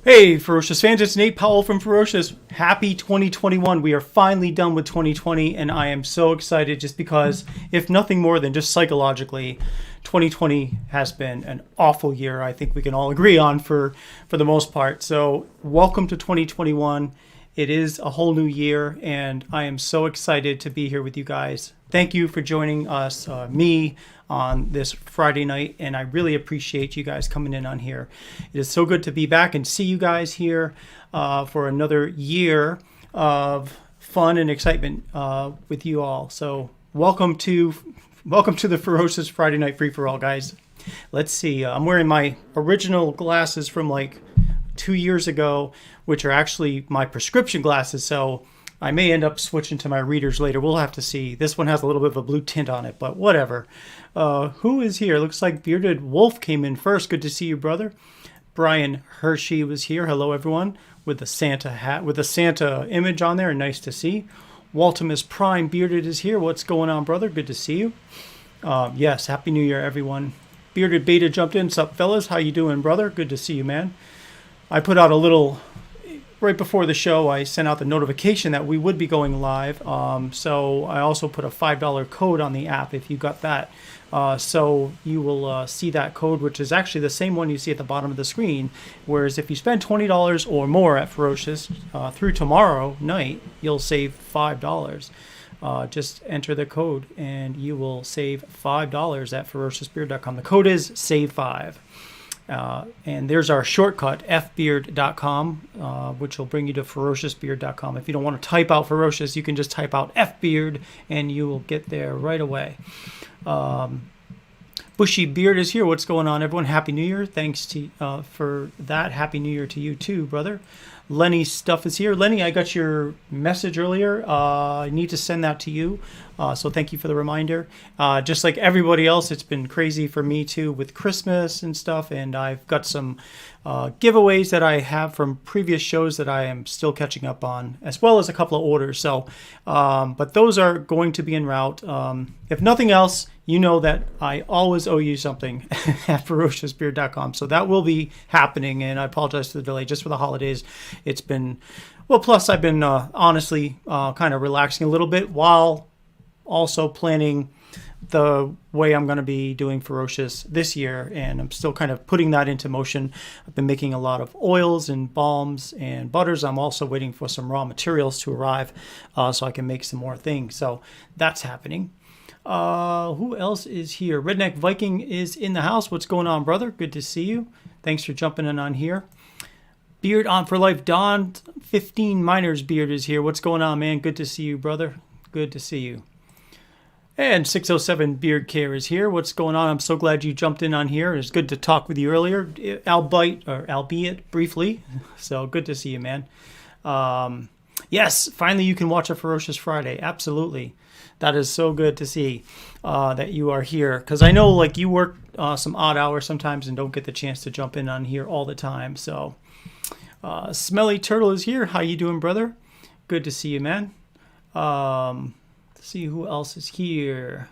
Hey, Ferocious Fans, it's Nate Powell from Ferocious. Happy 2021. We are finally done with 2020, and I am so excited just because, if nothing more than just psychologically, 2020 has been an awful year. I think we can all agree on for the most part. So welcome to 2021. It is a whole new year, and I am so excited to be here with you guys. Thank you for joining us, me, on this Friday night, and I really appreciate you guys coming in on here. It is so good to be back and see you guys here for another year of fun and excitement with you all. So welcome to the Ferocious Friday Night Free for All, guys. Let's see. I'm wearing my original glasses from like 2 years ago, which are actually my prescription glasses. So I may end up switching to my readers later. We'll have to see. This one has a little bit of a blue tint on it, but whatever. Who is here? Looks like Bearded Wolf came in first. Good to see you, brother. Brian Hershey was here. Hello, everyone. With the Santa hat, with the Santa image on there. Nice to see. Waltimus Prime Bearded is here. What's going on, brother? Good to see you. Yes, Happy New Year, everyone. Bearded Beta jumped in. Sup, fellas? How you doing, brother? Good to see you, man. I put out a little... Right before the show, I sent out the notification that we would be going live. So I also put a $5 code on the app if you got that. So you will see that code, which is actually the same one you see at the bottom of the screen. Whereas if you spend $20 or more at Ferocious through tomorrow night, you'll save $5. Just enter the code and you will save $5 at ferociousbeard.com. The code is SAVE5. And there's our shortcut, fbeard.com, which will bring you to ferociousbeard.com. If you don't want to type out Ferocious, you can just type out fbeard, and you will get there right away. Bushy Beard is here. What's going on, everyone? Happy New Year. Thanks to for that. Happy New Year to you, too, brother. Lenny Stuff is here. Lenny, I got your message earlier. I need to send that to you. So thank you for the reminder. Just like everybody else, it's been crazy for me too with Christmas and stuff. And I've got some giveaways that I have from previous shows that I am still catching up on, as well as a couple of orders. So, but those are going to be en route. If nothing else, you know that I always owe you something at ferociousbeard.com. So that will be happening. And I apologize for the delay just for the holidays. It's been, well, plus I've been honestly kind of relaxing a little bit while also planning the way I'm going to be doing Ferocious this year, and I'm still kind of putting that into motion. I've been making a lot of oils and balms and butters. I'm also waiting for some raw materials to arrive so I can make some more things. So that's happening. Who else is here? Redneck Viking is in the house. What's going on, brother? Good to see you. Thanks for jumping in on here. Beard on for life. Don 15 Miners Beard is here. What's going on, man? Good to see you, brother. Good to see you. And 607 Beard Care is here. What's going on? I'm so glad you jumped in on here. It's good to talk with you earlier, albeit briefly. So good to see you, man. Yes, finally you can watch a Ferocious Friday. Absolutely. That is so good to see that you are here. Because I know like you work some odd hours sometimes and don't get the chance to jump in on here all the time. So Smelly Turtle is here. How you doing, brother? Good to see you, man. See who else is here.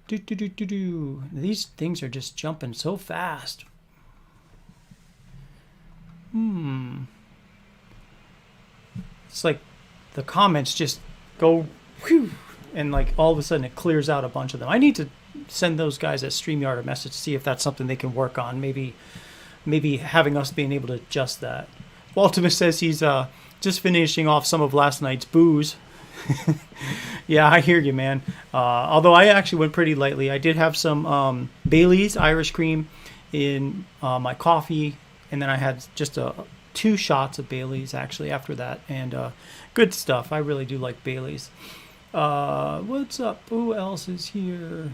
These things are just jumping so fast. It's like the comments just go whew, and like all of a sudden it clears out a bunch of them. I need to send those guys at StreamYard a message to see if that's something they can work on. Maybe having us being able to adjust that. Waltimus says he's just finishing off some of last night's booze. Yeah, I hear you, man. Although I actually went pretty lightly. I did have some Bailey's Irish cream in my coffee, and then I had just 2 shots of Bailey's actually after that, and good stuff. I really do like Bailey's. What's up? Who else is here?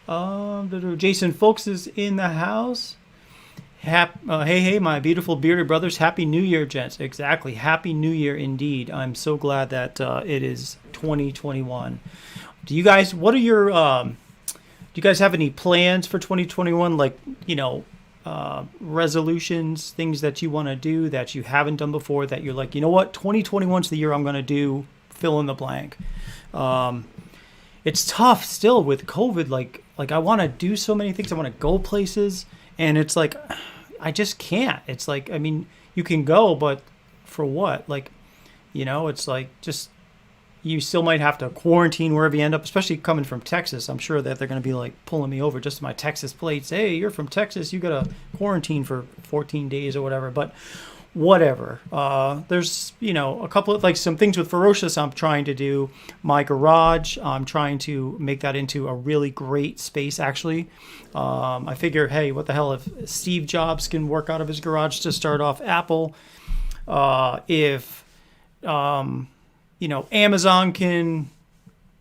Jason Folks is in the house. Hey, my beautiful bearded brothers. Happy New Year, gents. Exactly. Happy New Year indeed. I'm so glad that it is 2021. Do you guys have any plans for 2021? Like, resolutions, things that you want to do that you haven't done before that you're like, you know what? 2021 is the year I'm going to do fill in the blank. It's tough still with COVID. Like I want to do so many things. I want to go places. And it's like, I just can't. It's like, I mean, you can go, but for what? Like, you know, it's like just you still might have to quarantine wherever you end up, especially coming from Texas. I'm sure that they're going to be like pulling me over just my Texas plates. Hey, you're from Texas. You got to quarantine for 14 days or whatever. But whatever. There's, you know, a couple of like some things with Ferocious I'm trying to do. My garage, I'm trying to make that into a really great space, actually. I figure, hey, what the hell, if Steve Jobs can work out of his garage to start off Apple, if you know, Amazon can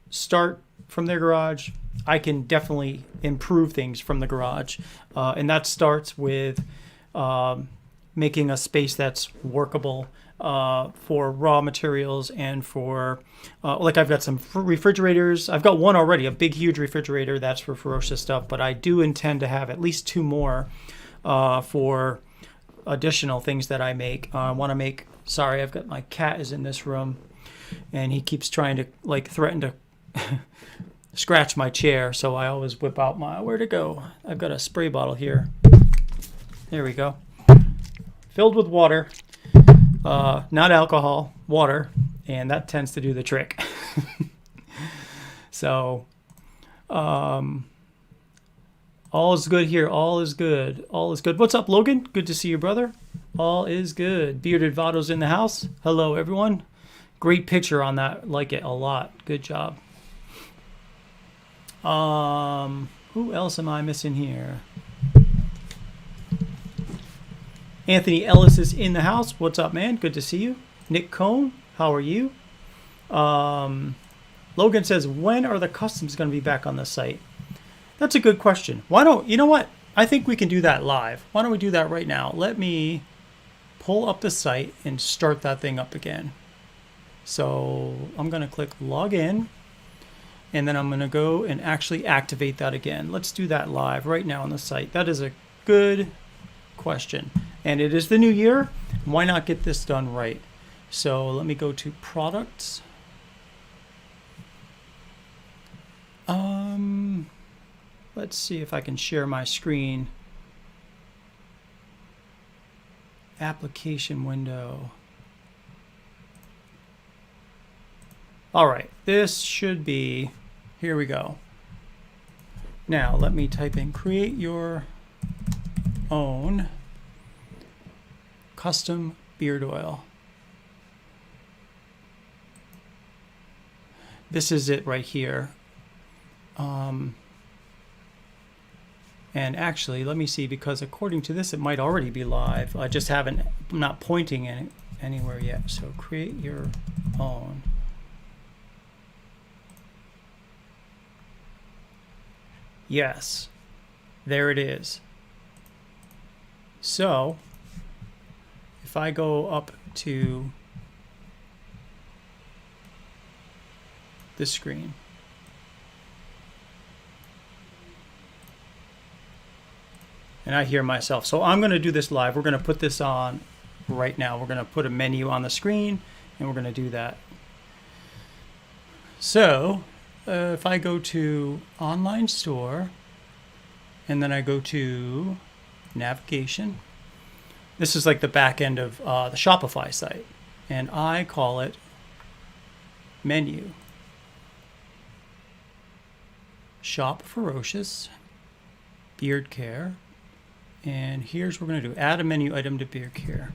start from their garage, I can definitely improve things from the garage. And that starts with making a space that's workable for raw materials and for, like I've got some refrigerators. I've got one already, a big, huge refrigerator that's for Ferocious stuff, but I do intend to have at least 2 more for additional things that I make. I want to make, sorry, I've got my cat is in this room. And he keeps trying to, like, threaten to scratch my chair. So I always whip out my, where'd it go? I've got a spray bottle here. There we go. Filled with water. Not alcohol, water. And that tends to do the trick. So, all is good here. All is good. All is good. What's up, Logan? Good to see you, brother. All is good. Bearded Vado's in the house. Hello, everyone. Great picture on that. Like it a lot. Good job. Who else am I missing here? Anthony Ellis is in the house. What's up, man? Good to see you. Nick Cohn, how are you? Logan says, when are the customs going to be back on the site? That's a good question. Why don't, you know what? I think we can do that live. Why don't we do that right now? Let me pull up the site and start that thing up again. So I'm going to click log in, and then I'm going to go and actually activate that again. Let's do that live right now on the site. That is a good question. And it is the new year. Why not get this done right? So let me go to products. Let's see if I can share my screen. Application window. All right, this should be, here we go. Now let me type in create your own custom beard oil. This is it right here. And actually, let me see, because according to this, it might already be live. I just haven't, I'm not pointing anywhere yet. So create your own. Yes, there it is. So if I go up to this screen, and I hear myself. So I'm going to do this live. We're going to put this on right now. We're going to put a menu on the screen, and we're going to do that. So if I go to online store, and then I go to navigation, this is like the back end of the Shopify site, and I call it menu. Shop Ferocious, beard care. And here's what we're going to do. Add a menu item to beard care.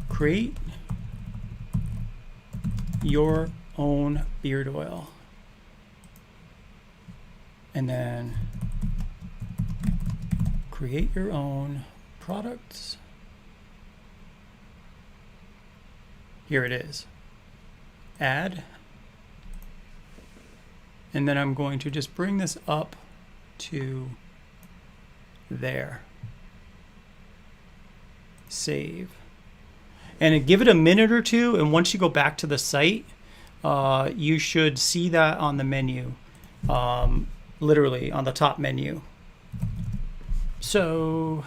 Create your own beard oil. And then create your own products. Here it is. Add. And then I'm going to just bring this up to there. Save. And give it a minute or two, and once you go back to the site, you should see that on the menu, literally on the top menu. So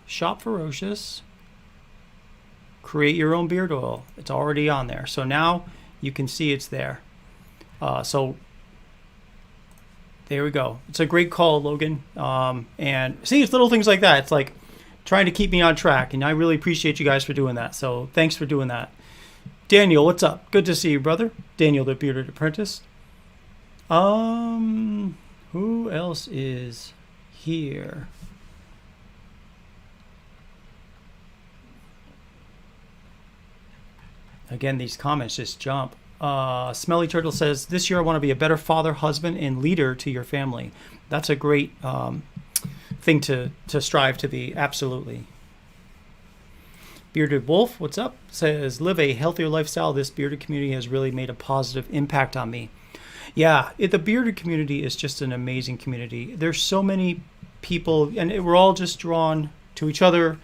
Shop Ferocious, create your own beard oil. It's already on there. So now you can see it's there. So there we go. It's a great call, Logan. And see, it's little things like that. It's like trying to keep me on track, and I really appreciate you guys for doing that. So thanks for doing that. Daniel, what's up? Good to see you, brother. Daniel, the bearded apprentice. Who else is here? Again, these comments just jump. Smelly Turtle says, this year I want to be a better father, husband, and leader to your family. That's a great thing to strive to be. Absolutely. Bearded Wolf, what's up? Says, live a healthier lifestyle. This bearded community has really made a positive impact on me. Yeah, the bearded community is just an amazing community. There's so many people, and we're all just drawn to each other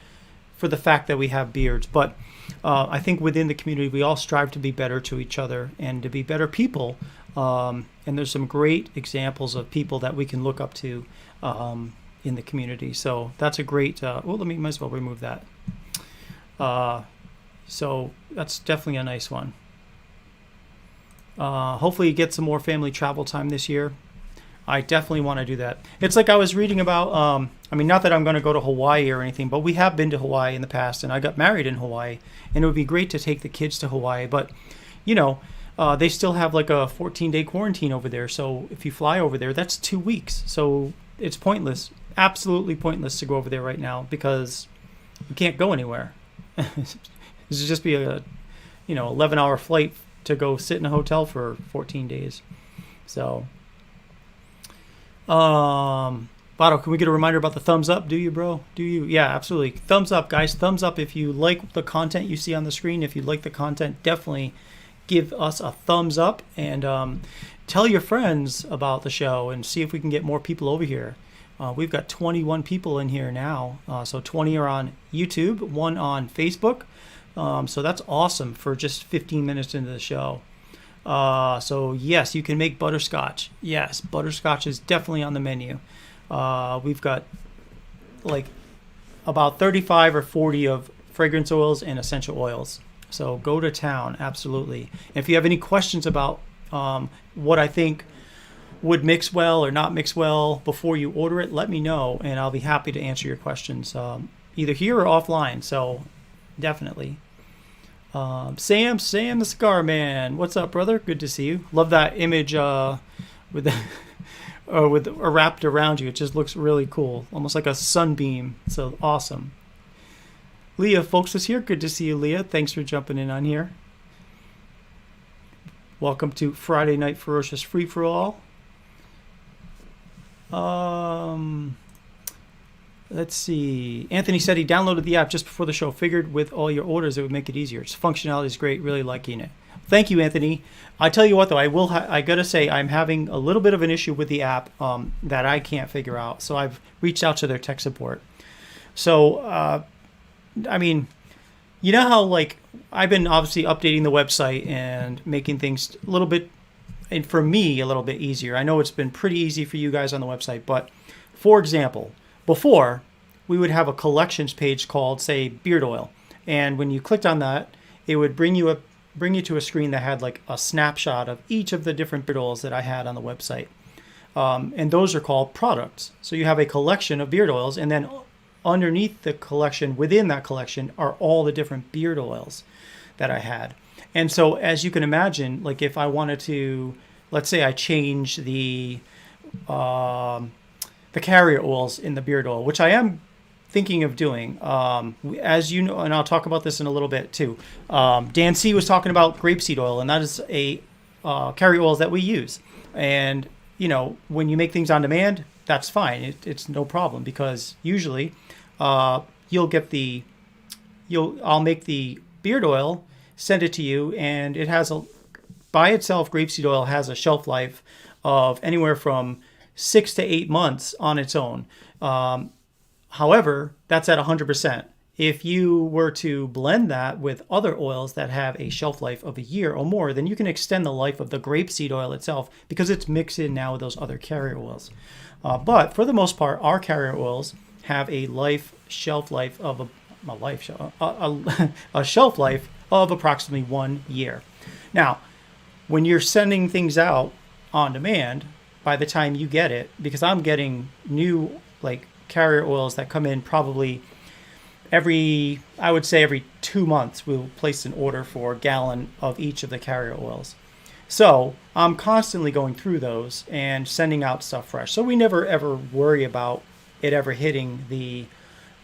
for the fact that we have beards. But I think within the community, we all strive to be better to each other and to be better people. And there's some great examples of people that we can look up to in the community. So that's a great, might as well remove that. So that's definitely a nice one. Hopefully you get some more family travel time this year. I definitely want to do that. It's like I was reading about, not that I'm going to go to Hawaii or anything, but we have been to Hawaii in the past, and I got married in Hawaii, and it would be great to take the kids to Hawaii. But, they still have like a 14-day quarantine over there. So if you fly over there, that's 2 weeks. So it's pointless, absolutely pointless to go over there right now because you can't go anywhere. This would just be a, 11-hour flight to go sit in a hotel for 14 days. So, Botto, can we get a reminder about the thumbs up? Do you, bro? Do you? Yeah, absolutely. Thumbs up, guys. Thumbs up if you like the content you see on the screen. If you like the content, definitely give us a thumbs up and tell your friends about the show and see if we can get more people over here. We've got 21 people in here now. So 20 are on YouTube, 1 on Facebook. So that's awesome for just 15 minutes into the show. So yes, you can make butterscotch. Yes, butterscotch is definitely on the menu. We've got like about 35 or 40 of fragrance oils and essential oils. So go to town, absolutely. And if you have any questions about what I think would mix well or not mix well before you order it, let me know, and I'll be happy to answer your questions either here or offline. So definitely. Sam the Cigar Man, what's up, brother? Good to see you. Love that image with the with wrapped around you. It just looks really cool, almost like a sunbeam. So awesome. Leah Folks is here. Good to see you, Leah. Thanks for jumping in on here. Welcome to Friday Night Ferocious Free for All. Let's see. Anthony said he downloaded the app just before the show. Figured with all your orders it would make it easier. Its functionality is great. Really liking it. Thank you, Anthony. I tell you what, though, I gotta say I'm having a little bit of an issue with the app that I can't figure out. So I've reached out to their tech support. So you know how like I've been obviously updating the website and making things a little bit, and for me a little bit easier. I know it's been pretty easy for you guys on the website, but for example, before we would have a collections page called, say, beard oil, and when you clicked on that, it would bring you to a screen that had like a snapshot of each of the different beard oils that I had on the website, and those are called products. So you have a collection of beard oils, and then underneath the collection, within that collection, are all the different beard oils that I had. And so as you can imagine, like if I wanted to, let's say I change the carrier oils in the beard oil, which I am thinking of doing. As you know, and I'll talk about this in a little bit too. Dan C was talking about grape seed oil, and that is a carrier oils that we use. And when you make things on demand, that's fine. It's no problem, because usually I'll make the beard oil, send it to you, and it has by itself, grapeseed oil has a shelf life of anywhere from 6 to 8 months on its own. However, that's at 100%. If you were to blend that with other oils that have a shelf life of a year or more, then you can extend the life of the grapeseed oil itself, because it's mixed in now with those other carrier oils. But for the most part, our carrier oils have a shelf life of a shelf life of approximately 1 year. Now, when you're sending things out on demand, by the time you get it, because I'm getting new like carrier oils that come in probably I would say every 2 months, we'll place an order for a gallon of each of the carrier oils. So I'm constantly going through those and sending out stuff fresh. So we never ever worry about it ever hitting the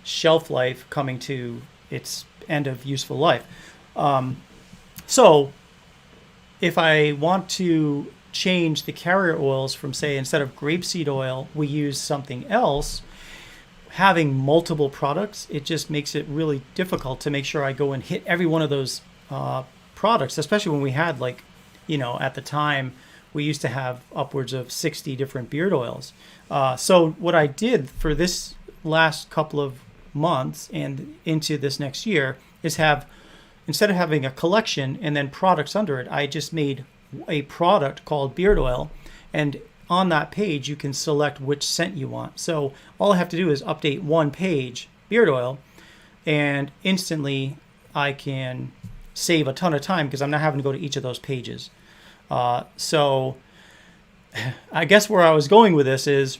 shelf life, coming to its end of useful life. So if I want to change the carrier oils from, say, instead of grapeseed oil, we use something else, having multiple products, it just makes it really difficult to make sure I go and hit every one of those products, especially when we had, like, at the time, we used to have upwards of 60 different beard oils. So what I did for this last couple of months and into this next year is instead of having a collection and then products under it, I just made a product called beard oil. And on that page, you can select which scent you want. So all I have to do is update one page, beard oil, and instantly I can save a ton of time because I'm not having to go to each of those pages. So I guess where I was going with this is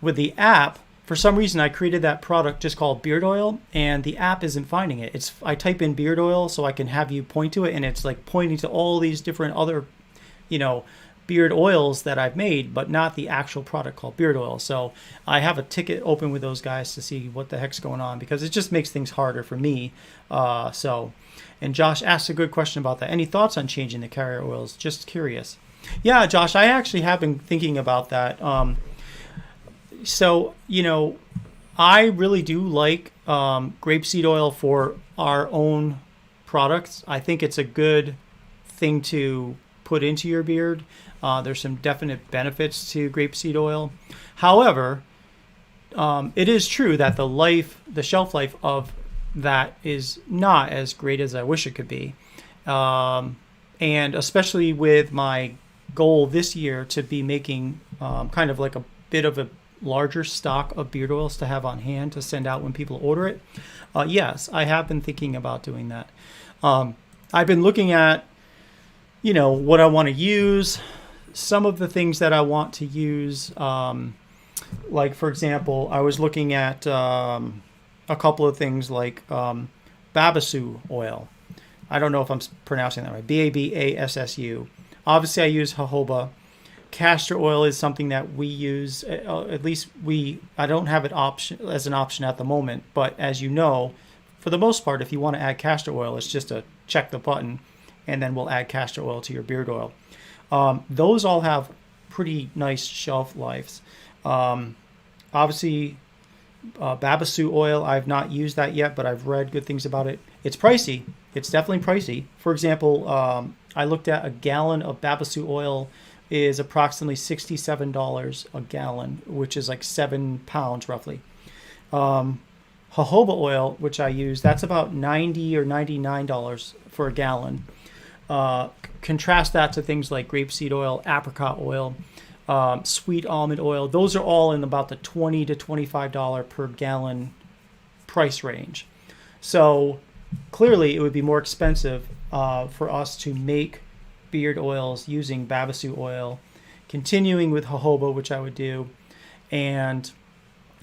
with the app, for some reason I created that product just called beard oil, and the app isn't finding it. I type in beard oil so I can have you point to it, and it's like pointing to all these different other, beard oils that I've made, but not the actual product called beard oil. So I have a ticket open with those guys to see what the heck's going on, because it just makes things harder for me. And Josh asked a good question about that. Any thoughts on changing the carrier oils? Just curious. Yeah, Josh, I actually have been thinking about that. I really do like grapeseed oil for our own products. I think it's a good thing to put into your beard. There's some definite benefits to grapeseed oil. However, it is true that the shelf life of that is not as great as I wish it could be. And especially with my goal this year to be making kind of like a bit of a larger stock of beard oils to have on hand to send out when people order it. Yes, I have been thinking about doing that. I've been looking at, what I want to use, some of the things that I want to use. Like, for example, I was looking at a couple of things like Babassu oil. I don't know if I'm pronouncing that right. Babassu. Obviously, I use jojoba. Castor oil is something that we use. At least I don't have it as an option at the moment. But as you know, for the most part, if you want to add castor oil, it's just to check the button, and then we'll add castor oil to your beard oil. Those all have pretty nice shelf lives. Obviously, Babassu oil, I've not used that yet, but I've read good things about it. It's pricey. It's definitely pricey. For example, I looked at a gallon of Babassu oil is approximately $67 a gallon, which is like 7 pounds roughly. Jojoba oil, which I use, that's about $90 or $99 for a gallon. Contrast that to things like grapeseed oil, apricot oil, sweet almond oil. Those are all in about the $20 to $25 per gallon price range. So clearly it would be more expensive for us to make beard oils using Babassu oil, continuing with jojoba, which I would do, and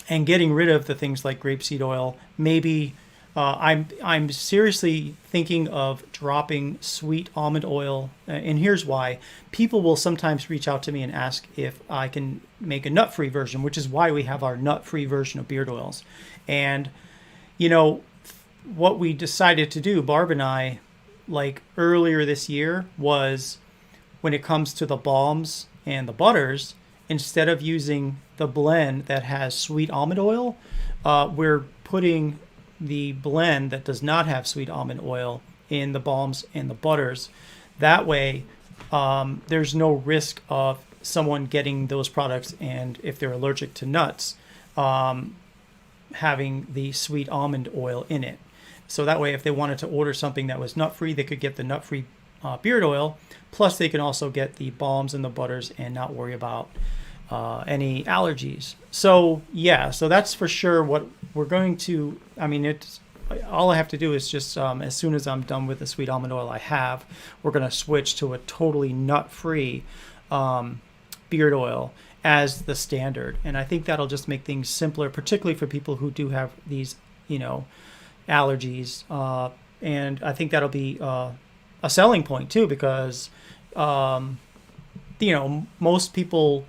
getting rid of the things like grapeseed oil. Maybe I'm seriously thinking of dropping sweet almond oil, and here's why. People will sometimes reach out to me and ask if I can make a nut-free version, which is why we have our nut-free version of beard oils. And what we decided to do, Barb and I, like earlier this year, was when it comes to the balms and the butters, instead of using the blend that has sweet almond oil, we're putting the blend that does not have sweet almond oil in the balms and the butters. That way, there's no risk of someone getting those products, and if they're allergic to nuts, having the sweet almond oil in it. So that way, if they wanted to order something that was nut-free, they could get the nut-free beard oil. Plus, they can also get the balms and the butters and not worry about any allergies. So, yeah, so that's for sure what we're going to... all I have to do is just, as soon as I'm done with the sweet almond oil we're going to switch to a totally nut-free beard oil as the standard. And I think that'll just make things simpler, particularly for people who do have these, allergies. And I think that'll be a selling point too, because most people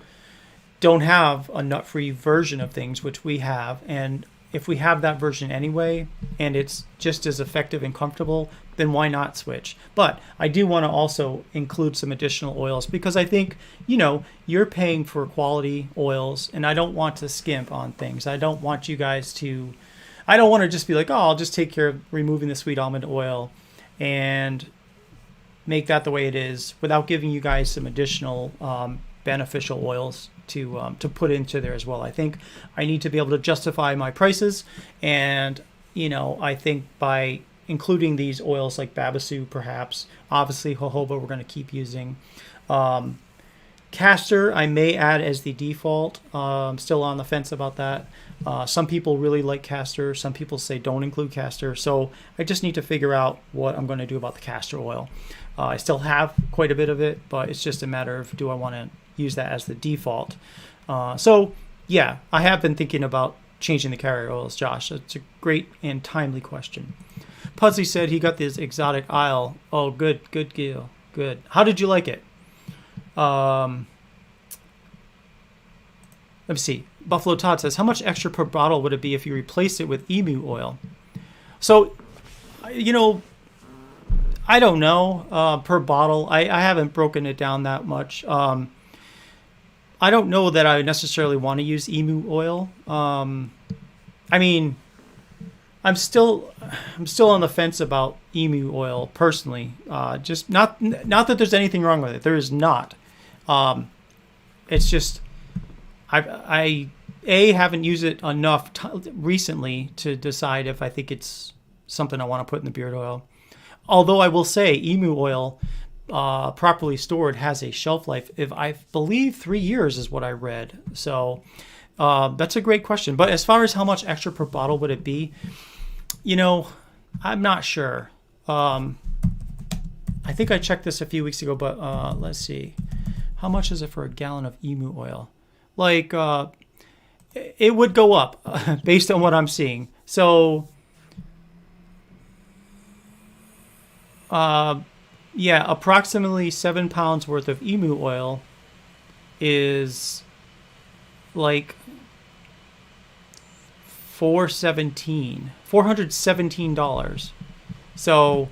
don't have a nut-free version of things, which we have. And if we have that version anyway, and it's just as effective and comfortable, then why not switch? But I do want to also include some additional oils, because I think, you're paying for quality oils, and I don't want to skimp on things. I don't want you guys to, I don't want to just be like, oh, I'll just take care of removing the sweet almond oil and make that the way it is, without giving you guys some additional beneficial oils to put into there as well. I think I need to be able to justify my prices, and I think by including these oils like Babasu, perhaps, obviously jojoba we're going to keep using. Castor I may add as the default. I'm still on the fence about that. Some people really like castor. Some people say don't include castor. So I just need to figure out what I'm going to do about the castor oil. I still have quite a bit of it, but it's just a matter of, do I want to use that as the default? So yeah, I have been thinking about changing the carrier oils, Josh. It's a great and timely question. Puzzy said he got this exotic isle. Oh, good, Gil. Good. How did you like it? Let me see. Buffalo Todd says, how much extra per bottle would it be if you replaced it with emu oil? So, I don't know per bottle. I haven't broken it down that much. I don't know that I necessarily want to use emu oil. I'm still on the fence about emu oil personally. Just not that there's anything wrong with it. There is not. It's just I haven't used it enough recently to decide if I think it's something I want to put in the beard oil. Although I will say emu oil, properly stored, has a shelf life of, I believe, 3 years is what I read. So that's a great question. But as far as how much extra per bottle would it be, I'm not sure. I think I checked this a few weeks ago, but let's see. How much is it for a gallon of emu oil? Like, it would go up based on what I'm seeing. So, approximately 7 pounds worth of emu oil is like $417. So,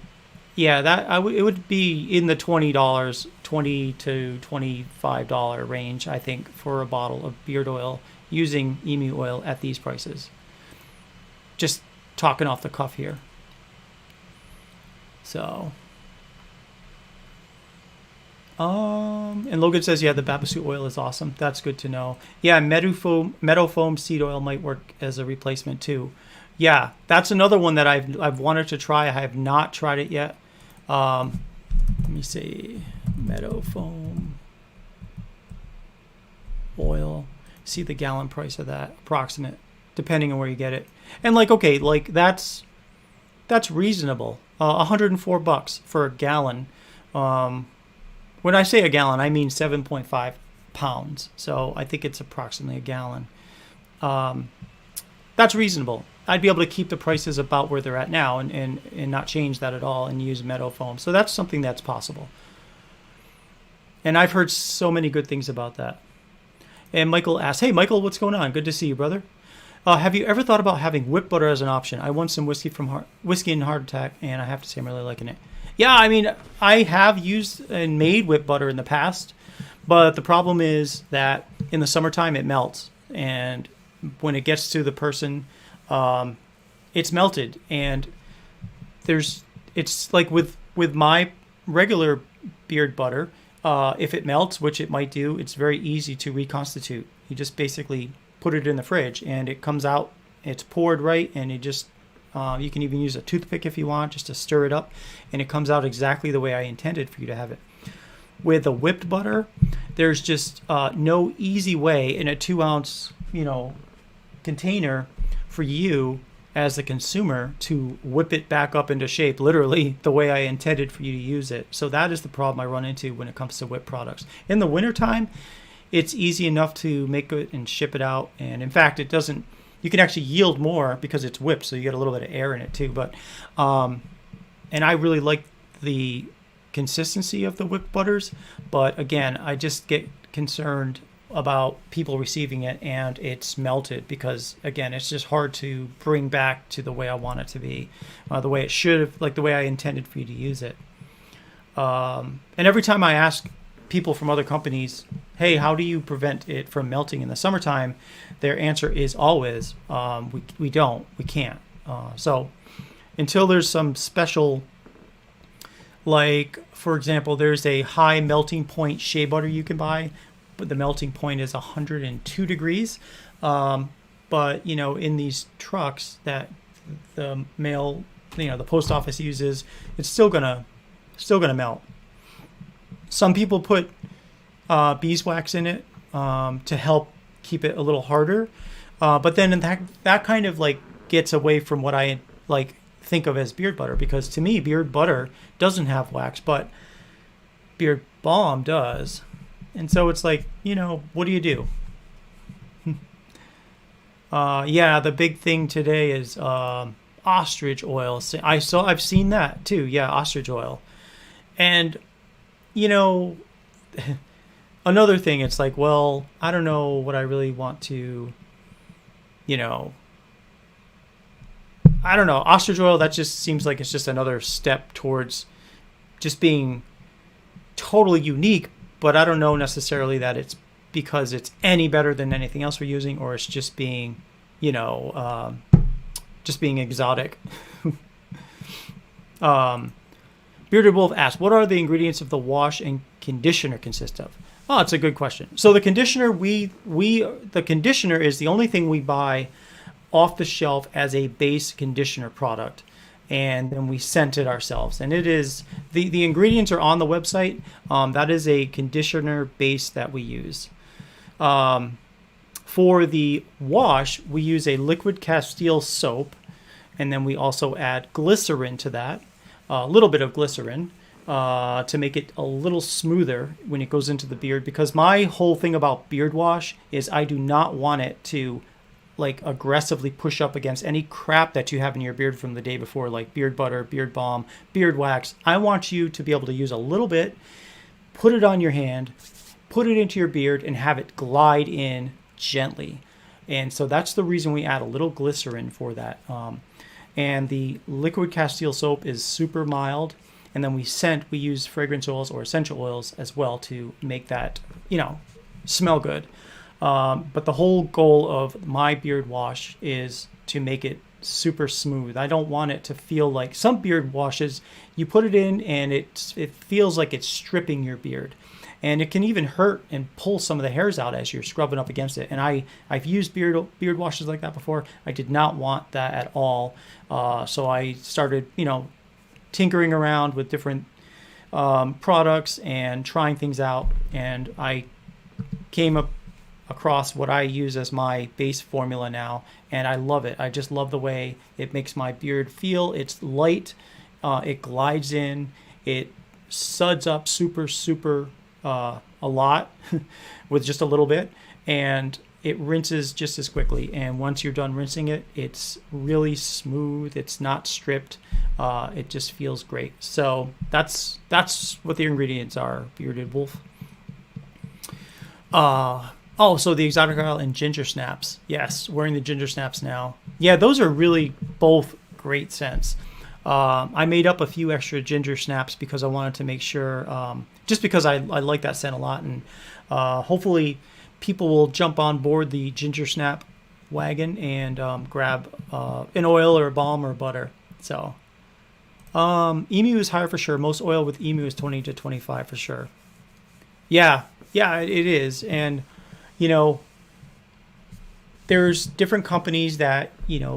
yeah, it would be in the $20 to $25 range, I think, for a bottle of beard oil using emu oil at these prices. Just talking off the cuff here. So, and Logan says, yeah, the Babasu oil is awesome. That's good to know. Yeah, meadow foam seed oil might work as a replacement too. Yeah, that's another one that I've wanted to try. I have not tried it yet. Let me see, meadow foam oil. See the gallon price of that, approximate, depending on where you get it. And that's reasonable. $104 for a gallon. When I say a gallon, I mean 7.5 pounds. So I think it's approximately a gallon. That's reasonable. I'd be able to keep the prices about where they're at now and not change that at all and use meadow foam. So that's something that's possible. And I've heard so many good things about that. And Michael asks, hey, Michael, what's going on? Good to see you, brother. Have you ever thought about having whipped butter as an option? I won some whiskey and Heart Attack, and I have to say I'm really liking it. Yeah, I have used and made whipped butter in the past, but the problem is that in the summertime it melts, and when it gets to the person, it's melted, and it's like with my regular beard butter, if it melts, which it might do, it's very easy to reconstitute. You just basically put it in the fridge and it comes out, it's poured right, and you just you can even use a toothpick if you want, just to stir it up, and it comes out exactly the way I intended for you to have it. With the whipped butter, there's just no easy way in a 2-ounce container for you as the consumer to whip it back up into shape, literally the way I intended for you to use it. So that is the problem I run into when it comes to whipped products. In the wintertime, it's easy enough to make it and ship it out. And in fact, it doesn't, you can actually yield more because it's whipped, so you get a little bit of air in it too. But and I really like the consistency of the whipped butters, but again, I just get concerned about people receiving it and it's melted, because again, it's just hard to bring back to the way I want it to be, the way it should have, like the way I intended for you to use it. And every time I ask people from other companies, hey, how do you prevent it from melting in the summertime, their answer is always, we can't. So until there's some special, like for example, there's a high melting point shea butter you can buy, but the melting point is 102 degrees. But in these trucks that the mail, the post office uses, it's still gonna melt. Some people put beeswax in it to help keep it a little harder, but then that kind of like gets away from what I like think of as beard butter, because to me beard butter doesn't have wax, but beard balm does. And so it's like, what do you do? The big thing today is ostrich oil. I've seen that too. Yeah, ostrich oil. And another thing, it's like, well, I don't know what I really want to, I don't know. Ostrich oil, that just seems like it's just another step towards just being totally unique, but I don't know necessarily that it's because it's any better than anything else we're using, or it's just being, just being exotic. Bearded Wolf asks, what are the ingredients of the wash and conditioner consist of? Oh, it's a good question. So the conditioner, the conditioner is the only thing we buy off the shelf as a base conditioner product, and then we scent it ourselves. And it is, the ingredients are on the website. That is a conditioner base that we use. For the wash, we use a liquid Castile soap, and then we also add glycerin to that, a little bit of glycerin, to make it a little smoother when it goes into the beard. Because my whole thing about beard wash is I do not want it to like aggressively push up against any crap that you have in your beard from the day before, like beard butter, beard balm, beard wax. I want you to be able to use a little bit, put it on your hand, put it into your beard, and have it glide in gently. And so that's the reason we add a little glycerin for that. And the liquid Castile soap is super mild. And then we use fragrance oils or essential oils as well to make that, smell good. But the whole goal of my beard wash is to make it super smooth. I don't want it to feel like some beard washes, you put it in and it feels like it's stripping your beard. And it can even hurt and pull some of the hairs out as you're scrubbing up against it. And I've used beard washes like that before. I did not want that at all. So I started, tinkering around with different products and trying things out. And I came across what I use as my base formula now, and I love it. I just love the way it makes my beard feel. It's light, it glides in, it suds up super a lot with just a little bit, and it rinses just as quickly. And once you're done rinsing it, it's really smooth, it's not stripped, it just feels great. So that's what the ingredients are, Bearded Wolf. So the exotic oil and ginger snaps. Yes, wearing the ginger snaps now. Yeah, those are really both great scents. I made up a few extra ginger snaps because I wanted to make sure, just because I like that scent a lot. And hopefully people will jump on board the ginger snap wagon and grab an oil or a balm or butter. So emu is higher for sure. Most oil with emu is 20 to 25 for sure. Yeah, it is. And there's different companies that,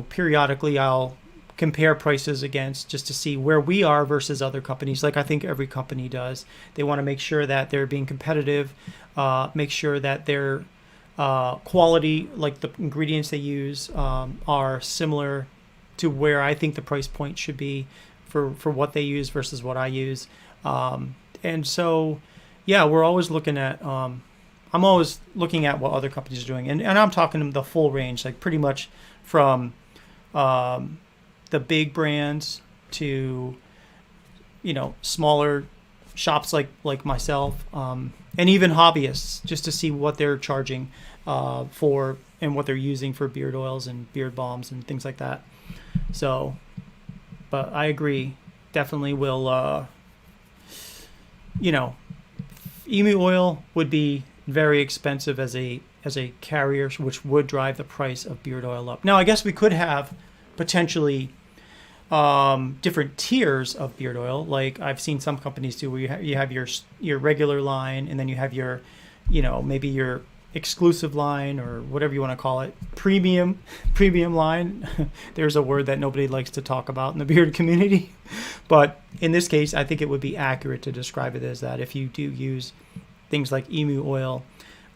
periodically I'll compare prices against just to see where we are versus other companies. Like I think every company does. They want to make sure that they're being competitive, make sure that their quality, like the ingredients they use, are similar to where I think the price point should be for what they use versus what I use. And so, yeah, we're always looking at... I'm always looking at what other companies are doing, and I'm talking the full range, like pretty much from the big brands to, smaller shops like myself, and even hobbyists, just to see what they're charging for and what they're using for beard oils and beard balms and things like that. So, but I agree, definitely will, emu oil would be very expensive as a carrier, which would drive the price of beard oil up. Now, I guess we could have potentially different tiers of beard oil, like I've seen some companies do, where you have your regular line, and then you have your, maybe your exclusive line, or whatever you want to call it, premium line. There's a word that nobody likes to talk about in the beard community, but in this case, I think it would be accurate to describe it as that if you do use things like emu oil.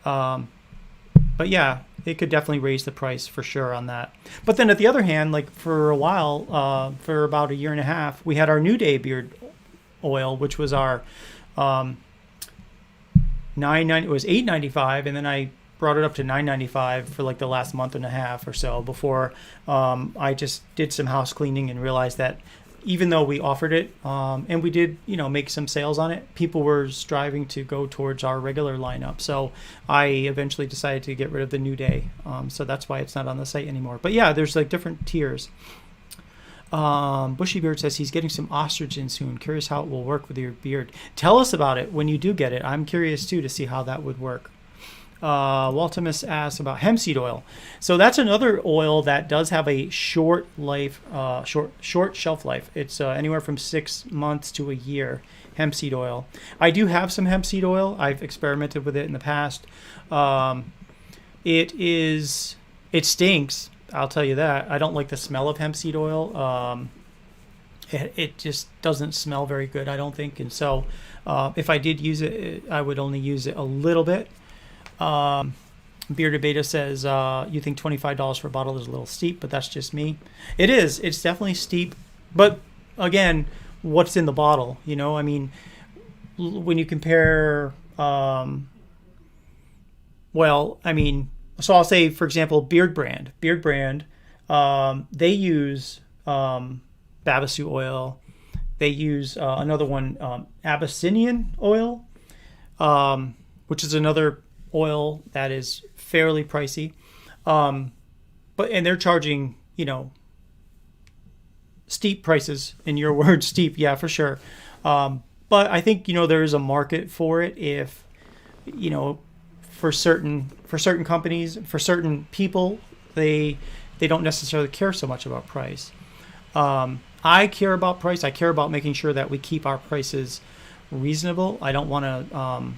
But yeah, it could definitely raise the price for sure on that. But then at the other hand, like for a while, for about a year and a half, we had our New Day beard oil, which was our it was $8.95, and then I brought it up to $9.95 for like the last month and a half or so before I just did some house cleaning and realized that even though we offered it and we did, make some sales on it, people were striving to go towards our regular lineup. So I eventually decided to get rid of the New Day. So that's why it's not on the site anymore. But yeah, there's like different tiers. Bushy Beard says he's getting some estrogen soon. Curious how it will work with your beard. Tell us about it when you do get it. I'm curious too to see how that would work. Waltimus asks about hemp seed oil. So that's another oil that does have a short shelf life. It's anywhere from 6 months to a year. Hemp seed oil. I do have some hemp seed oil. I've experimented with it in the past. It stinks. I'll tell you that. I don't like the smell of hemp seed oil. It just doesn't smell very good, I don't think. And so if I did use it, I would only use it a little bit. Bearded Beta says, you think $25 for a bottle is a little steep, but that's just me. It is. It's definitely steep. But again, what's in the bottle? I mean, when you compare, so I'll say, for example, Beard Brand, they use Babasu oil. They use another one, Abyssinian oil, which is another oil that is fairly pricey. And they're charging, steep prices. In your words, steep. Yeah, for sure. But I think, there is a market for it if, for certain companies, for certain people, they don't necessarily care so much about price. I care about price. I care about making sure that we keep our prices reasonable. I don't want to.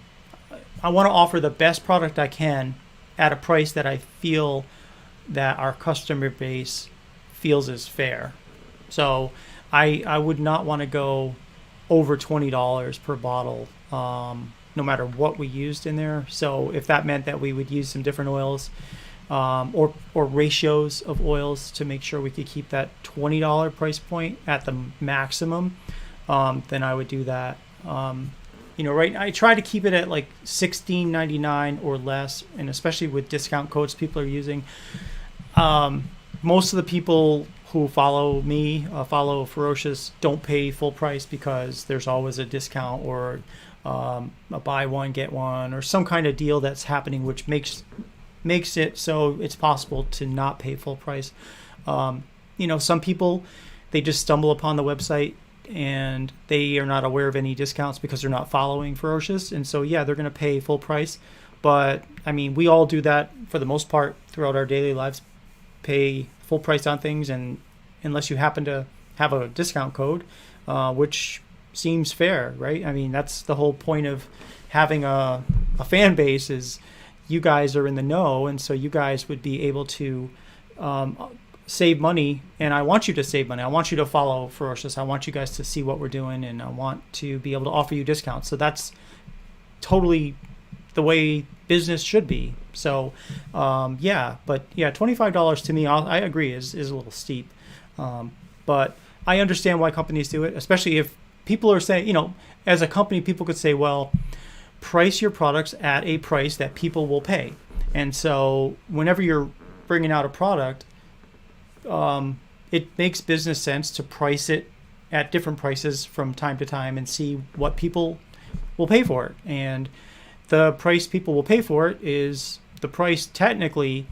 I want to offer the best product I can at a price that I feel that our customer base feels is fair. So I would not want to go over $20 per bottle, no matter what we used in there. So if that meant that we would use some different oils, or ratios of oils to make sure we could keep that $20 price point at the maximum, then I would do that. Right, I try to keep it at like $16.99 or less, and especially with discount codes people are using. Most of the people who follow me, follow Ferocious, don't pay full price because there's always a discount or a buy one get one or some kind of deal that's happening, which makes it so it's possible to not pay full price. Some people, they just stumble upon the website and they are not aware of any discounts because they're not following Ferocious, and so yeah, they're going to pay full price. But I mean, we all do that for the most part throughout our daily lives, pay full price on things, and unless you happen to have a discount code, which seems fair, right? I mean, that's the whole point of having a fan base, is you guys are in the know, and so you guys would be able to save money, and I want you to save money. I want you to follow Ferocious. I want you guys to see what we're doing, and I want to be able to offer you discounts. So that's totally the way business should be. So $25 to me, I agree, is a little steep. But I understand why companies do it, especially if people are saying, as a company, people could say, well, price your products at a price that people will pay. And so whenever you're bringing out a product, it makes business sense to price it at different prices from time to time and see what people will pay for it. And the price people will pay for it is the price technically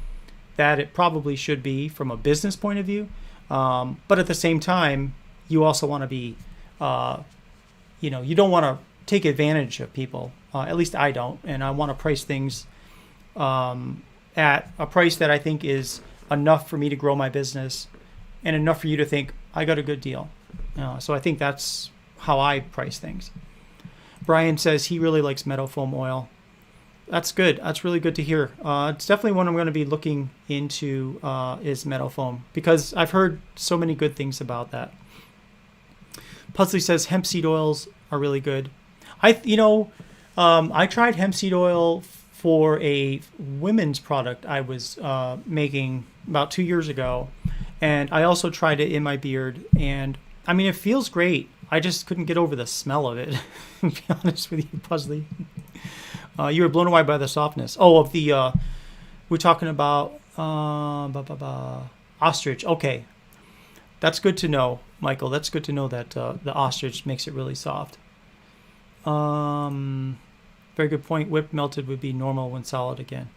that it probably should be from a business point of view. But at the same time, you also want to be, you don't want to take advantage of people. At least I don't. And I want to price things at a price that I think is enough for me to grow my business and enough for you to think I got a good deal. So I think that's how I price things. Brian says he really likes meadow foam oil. That's good. That's really good to hear. It's definitely one I'm going to be looking into is meadow foam because I've heard so many good things about that. Puzzley says hemp seed oils are really good. I tried hemp seed oil for a women's product I was making about 2 years ago, and I also tried it in my beard, and I mean it feels great. I just couldn't get over the smell of it. To be honest with you, Puzzley. You were blown away by the softness. Oh, of the we're talking about ostrich. Okay, that's good to know, Michael. That's good to know that the ostrich makes it really soft. Very good point. Whipped melted would be normal when solid again.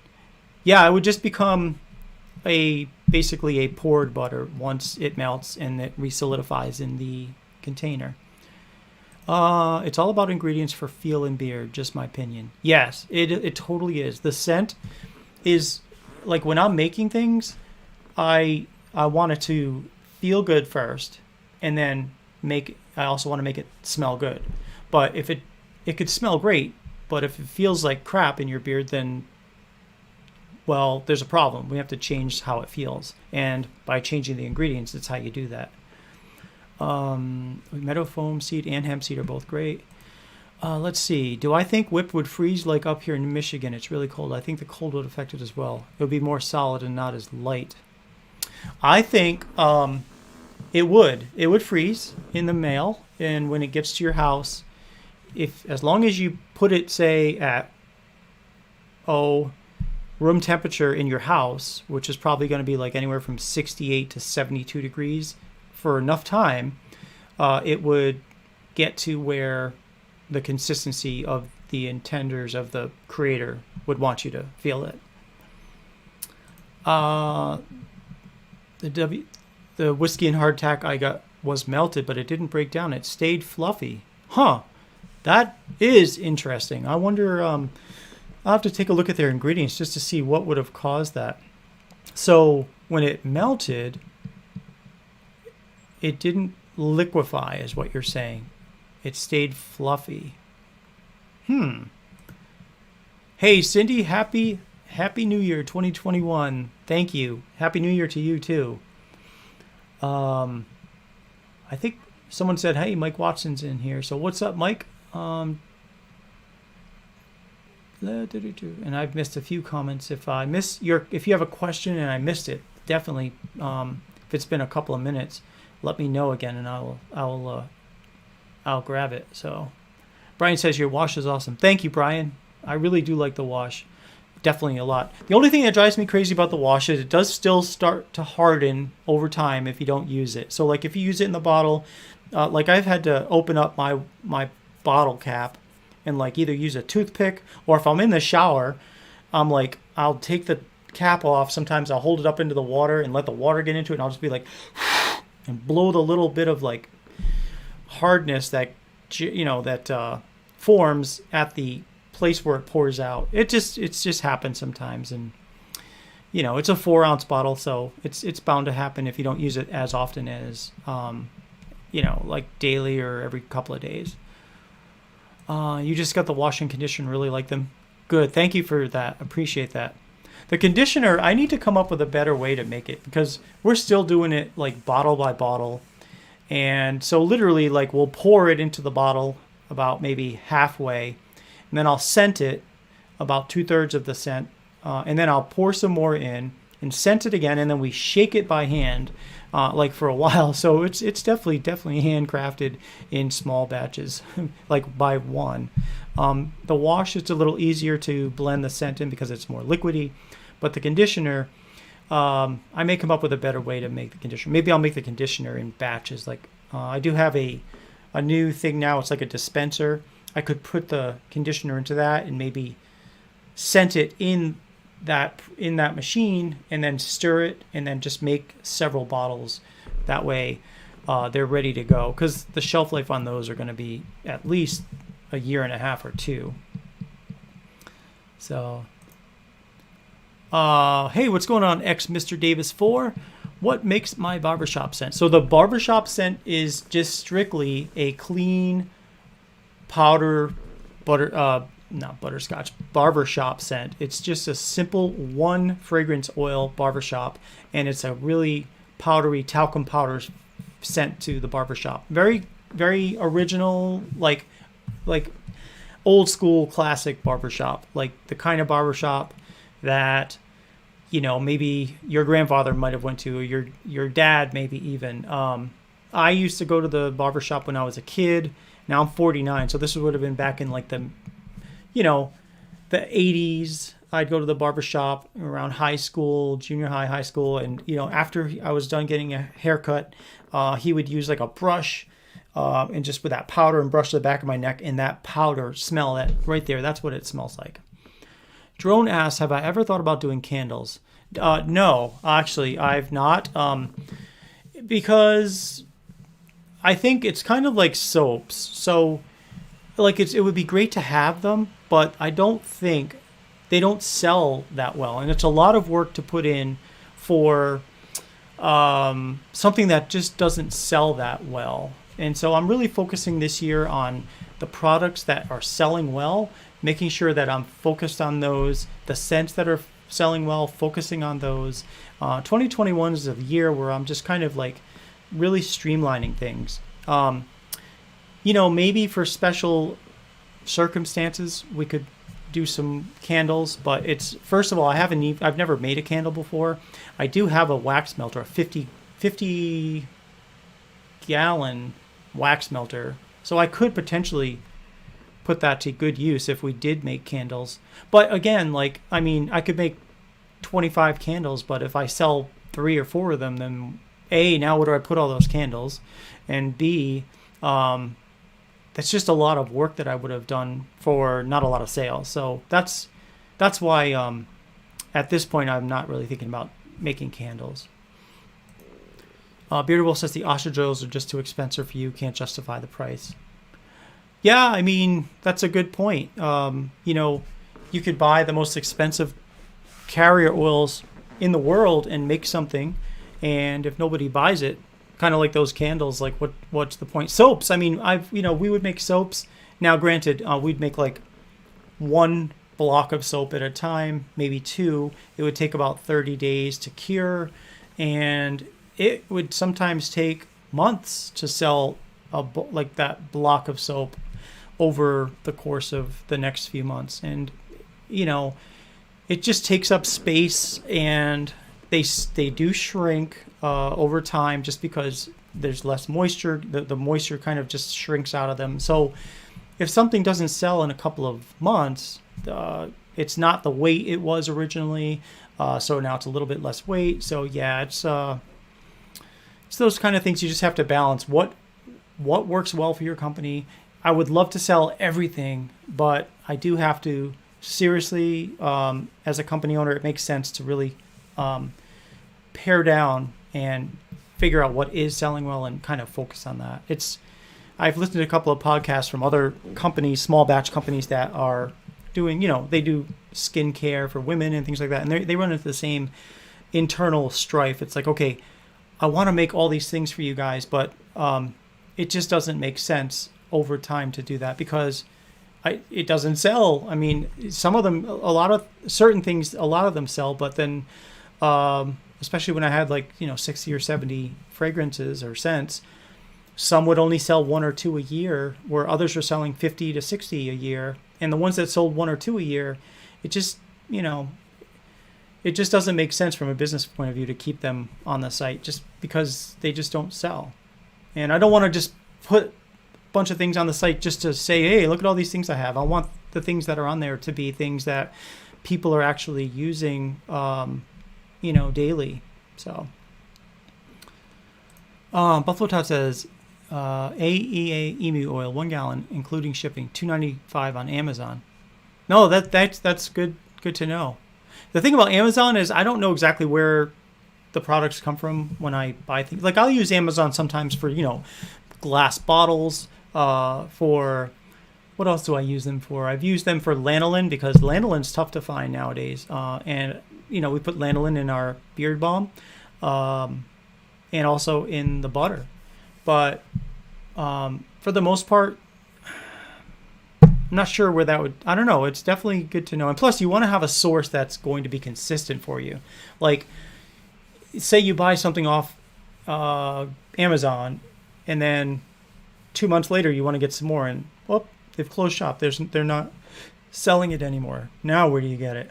Yeah, it would just become basically a poured butter once it melts and it resolidifies in the container. It's all about ingredients for feel and beard, just my opinion. Yes, it totally is. The scent is like when I'm making things, I want it to feel good first, and then I also want to make it smell good. But if it could smell great, but if it feels like crap in your beard, then well, there's a problem. We have to change how it feels, and by changing the ingredients, that's how you do that. Meadow foam seed and hemp seed are both great. Let's see. Do I think whipped would freeze like up here in Michigan? It's really cold. I think the cold would affect it as well. It would be more solid and not as light. I think it would. It would freeze in the mail, and when it gets to your house, as long as you put it, say, at room temperature in your house, which is probably going to be like anywhere from 68 to 72 degrees for enough time, it would get to where the consistency of the intenders of the creator would want you to feel it. The whiskey and hardtack I got was melted, but it didn't break down. It stayed fluffy. Huh. That is interesting. I wonder, I'll have to take a look at their ingredients just to see what would have caused that. So when it melted, it didn't liquefy, is what you're saying. It stayed fluffy. Hey, Cindy, happy New Year 2021. Thank you. Happy New Year to you, too. I think someone said, hey, Mike Watson's in here. So what's up, Mike? And I've missed a few comments. If you have a question and I missed it, definitely, if it's been a couple of minutes, let me know again, and I'll grab it. So, Brian says your wash is awesome. Thank you, Brian. I really do like the wash, definitely a lot. The only thing that drives me crazy about the wash is it does still start to harden over time if you don't use it. So, like if you use it in the bottle, like I've had to open up my bottle cap and like either use a toothpick, or if I'm in the shower, I'm like, I'll take the cap off. Sometimes I'll hold it up into the water and let the water get into it, and I'll just be like, and blow the little bit of like hardness that forms at the place where it pours out. It's just happens sometimes, and it's a 4-ounce bottle, so it's bound to happen if you don't use it as often as like daily or every couple of days. You just got the wash and condition. Really like them. Good. Thank you for that. Appreciate that. The conditioner, I need to come up with a better way to make it, because we're still doing it like bottle by bottle. And so literally like we'll pour it into the bottle about maybe halfway, and then I'll scent it about 2/3 of the scent. And then I'll pour some more in and scent it again. And then we shake it by hand, like for a while. So it's definitely handcrafted in small batches, like by one. The wash is a little easier to blend the scent in because it's more liquidy. But the conditioner, I may come up with a better way to make the conditioner. Maybe I'll make the conditioner in batches. Like I do have a new thing now. It's like a dispenser. I could put the conditioner into that and maybe scent it in that machine and then stir it and then just make several bottles. That way they're ready to go, because the shelf life on those are going to be at least a year and a half or two. So hey, what's going on, Mr. Davis 4? What makes my barbershop scent? So the barbershop scent is just strictly a clean powder not butterscotch, barbershop scent. It's just a simple one fragrance oil barbershop, and it's a really powdery talcum powder scent to the barbershop. Very, very original, like old school classic barbershop, like the kind of barbershop that, you know, maybe your grandfather might have went to, or your dad maybe even. I used to go to the barbershop when I was a kid. Now I'm 49, so this would have been back in like the 80s. I'd go to the barbershop around high school, junior high, high school, and after I was done getting a haircut, he would use like a brush and just with that powder and brush the back of my neck, and that powder smell, that right there, that's what it smells like. Drone asks, have I ever thought about doing candles? No, actually, I've not, because I think it's kind of like soaps. So like it would be great to have them, but I don't think they don't sell that well. And it's a lot of work to put in for something that just doesn't sell that well. And so I'm really focusing this year on the products that are selling well, making sure that I'm focused on those, the scents that are selling well, focusing on those. 2021 is a year where I'm just kind of like really streamlining things. Maybe for special circumstances we could do some candles, but it's, first of all, I've never made a candle before. I do have a wax melter, a 50 gallon wax melter, so I could potentially put that to good use if we did make candles. But again, I could make 25 candles, but if I sell 3 or 4 of them, then A, now where do I put all those candles? And B, that's just a lot of work that I would have done for not a lot of sales. So that's why at this point I'm not really thinking about making candles. Bearded Wolf says the ostrich oils are just too expensive for you. Can't justify the price. Yeah, I mean, that's a good point. You could buy the most expensive carrier oils in the world and make something, and if nobody buys it, kind of like those candles, like what's the point? Soaps, I mean, we would make soaps. Now, granted, we'd make like 1 block of soap at a time, maybe 2. It would take about 30 days to cure, and it would sometimes take months to sell like that block of soap over the course of the next few months. And it just takes up space, and they do shrink over time just because there's less moisture. The moisture kind of just shrinks out of them. So if something doesn't sell in a couple of months, it's not the weight it was originally. So now it's a little bit less weight. So yeah, it's those kind of things you just have to balance. What works well for your company? I would love to sell everything, but I do have to seriously, as a company owner, it makes sense to really pare down and figure out what is selling well and kind of focus on that. I've listened to a couple of podcasts from other companies, small batch companies that are doing, they do skincare for women and things like that. And they run into the same internal strife. It's like, okay, I want to make all these things for you guys, but it just doesn't make sense over time to do that because it doesn't sell. I mean, some of them, certain things, a lot of them sell, but then, especially when I had 60 or 70 fragrances or scents, some would only sell 1 or 2 a year, where others are selling 50 to 60 a year. And the ones that sold 1 or 2 a year, it just doesn't make sense from a business point of view to keep them on the site just because they just don't sell. And I don't want to just put a bunch of things on the site just to say, hey, look at all these things I have. I want the things that are on there to be things that people are actually using daily. So, Buffalo Tot says, AEA emu oil, 1 gallon, including shipping, $2.95 on Amazon. No, that's good to know. The thing about Amazon is I don't know exactly where the products come from when I buy things. Like I'll use Amazon sometimes for, glass bottles, for what else do I use them for? I've used them for lanolin because lanolin's tough to find nowadays. And we put lanolin in our beard balm, and also in the butter. But for the most part, I'm not sure where that would, I don't know. It's definitely good to know. And plus you want to have a source that's going to be consistent for you. Like say you buy something off Amazon and then 2 months later you want to get some more and, they've closed shop. They're not selling it anymore. Now where do you get it?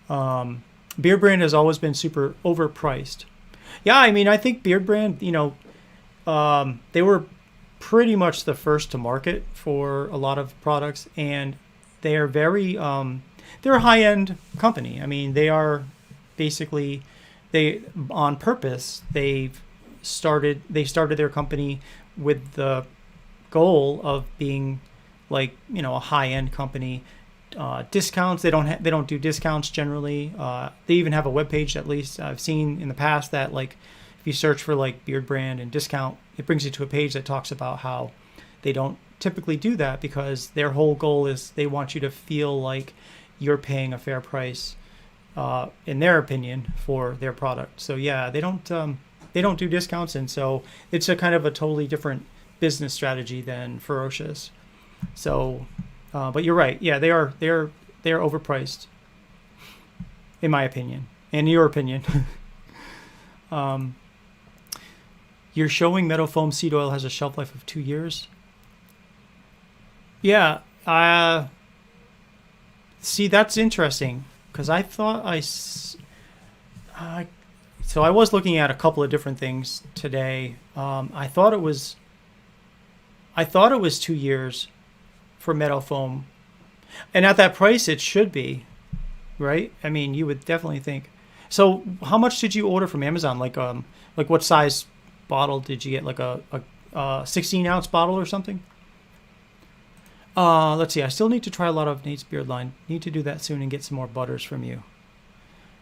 Beard Brand has always been super overpriced. Yeah, I mean, I think Beard Brand, they were pretty much the first to market for a lot of products, and they are very, they're a high-end company. I mean, they are basically, on purpose, they started their company with the goal of being like, a high-end company. Discounts, they don't do discounts generally. They even have a webpage, at least I've seen in the past, that like if you search for like Beard Brand and discount, it brings you to a page that talks about how they don't typically do that because their whole goal is they want you to feel like you're paying a fair price, in their opinion, for their product. So yeah, they don't do discounts, and so it's a kind of a totally different business strategy than Ferocious. So, but you're right. Yeah, they are overpriced, in my opinion, and your opinion. You're showing Meadow Foam Seed Oil has a shelf life of 2 years. Yeah. See, that's interesting because I thought so I was looking at a couple of different things today. I thought it was 2 years for Meadow Foam, and at that price it should be, right? I mean, you would definitely think. So how much did you order from Amazon? Like what size bottle did you get? Like a 16-ounce bottle or something? Let's see. I still need to try a lot of Nate's Beard line. Need to do that soon and get some more butters from you.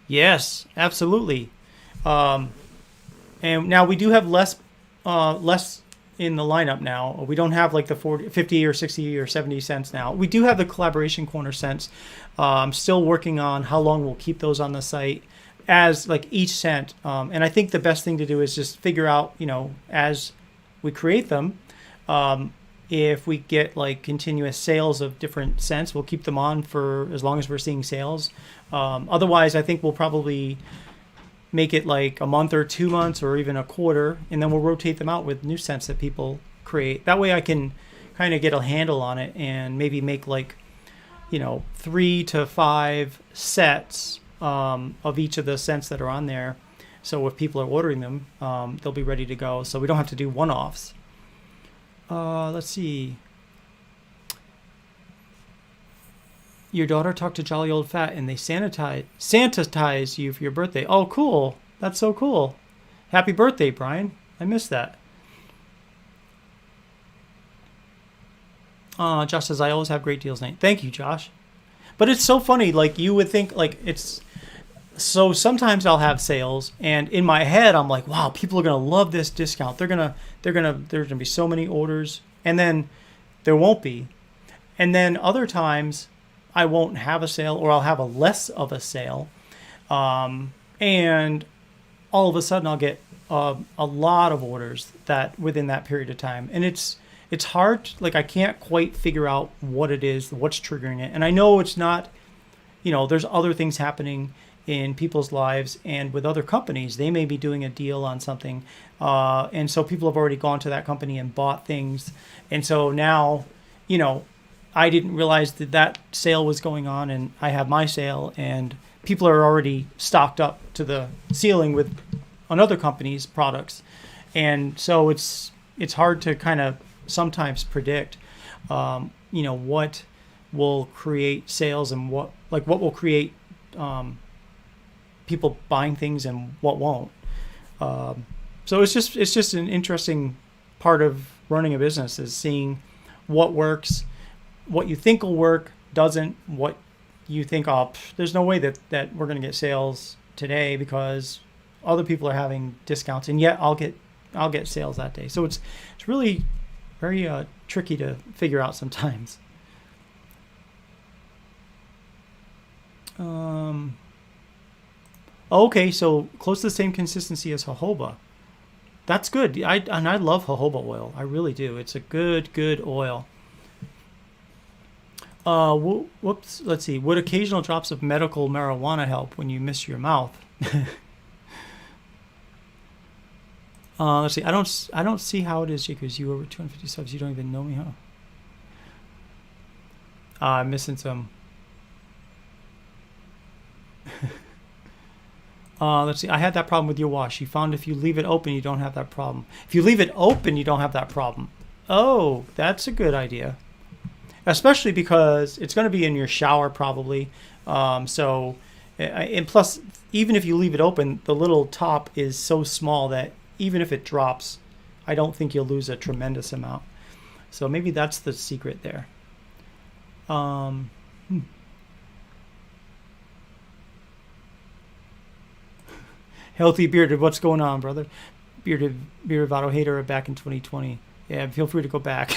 Yes, absolutely. And now we do have less in the lineup now. We don't have like the 40, 50 or 60 or 70 cents now. We do have the collaboration corner scents. I'm still working on how long we'll keep those on the site as like each scent. And I think the best thing to do is just figure out, as we create them, if we get like continuous sales of different scents, we'll keep them on for as long as we're seeing sales. Otherwise, I think we'll probably make it like a month or 2 months or even a quarter, and then we'll rotate them out with new scents that people create. That way I can kind of get a handle on it and maybe make like, 3 to 5 sets of each of the scents that are on there. So if people are ordering them, they'll be ready to go. So we don't have to do one-offs. Let's see. Your daughter talked to Jolly Old Fat and they sanitize you for your birthday. Oh, cool. That's so cool. Happy birthday, Brian. I missed that. Josh says, I always have great deals, Nate. Thank you, Josh. But it's so funny. Like, you would think, like, it's... So sometimes I'll have sales, and in my head, I'm like, wow, people are going to love this discount. There's going to be so many orders. And then there won't be. And then other times, I won't have a sale, or I'll have a less of a sale. And all of a sudden, I'll get a lot of orders that within that period of time. And it's hard. Like, I can't quite figure out what it is, what's triggering it. And I know it's not, there's other things happening in people's lives, and with other companies, they may be doing a deal on something. And so people have already gone to that company and bought things. And so now, I didn't realize that sale was going on, and I have my sale, and people are already stocked up to the ceiling with another company's products. And so it's hard to kind of sometimes predict, what will create sales and what will create people buying things and what won't. So it's just an interesting part of running a business, is seeing what works, what you think will work doesn't, what you think, oh, there's no way that we're going to get sales today because other people are having discounts, and yet I'll get sales that day. So it's really very tricky to figure out sometimes. Okay, so close to the same consistency as jojoba. That's good. I love jojoba oil. I really do. It's a good oil. Whoops. Let's see. Would occasional drops of medical marijuana help when you miss your mouth? Let's see. I don't see how it is, because you over 250 subs. You don't even know me, huh? I'm missing some. Let's see. I had that problem with your wash. You found if you leave it open, you don't have that problem. If you leave it open, you don't have that problem. Oh, that's a good idea. Especially because it's going to be in your shower probably. And plus, even if you leave it open, the little top is so small that even if it drops, I don't think you'll lose a tremendous amount. So maybe that's the secret there. Healthy Bearded, what's going on, brother? Bearded Vato Hater back in 2020. Yeah, feel free to go back.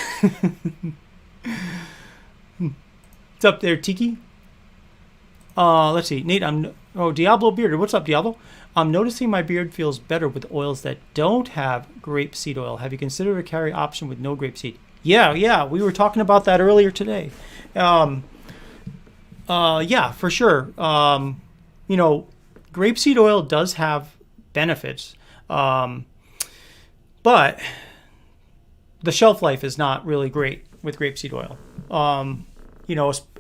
What's up there, Tiki? Let's see. Nate, Diablo Bearded. What's up, Diablo? I'm noticing my beard feels better with oils that don't have grape seed oil. Have you considered a carry option with no grape seed? Yeah. We were talking about that earlier today. Yeah, for sure. Grapeseed oil does have benefits, but the shelf life is not really great with grapeseed oil.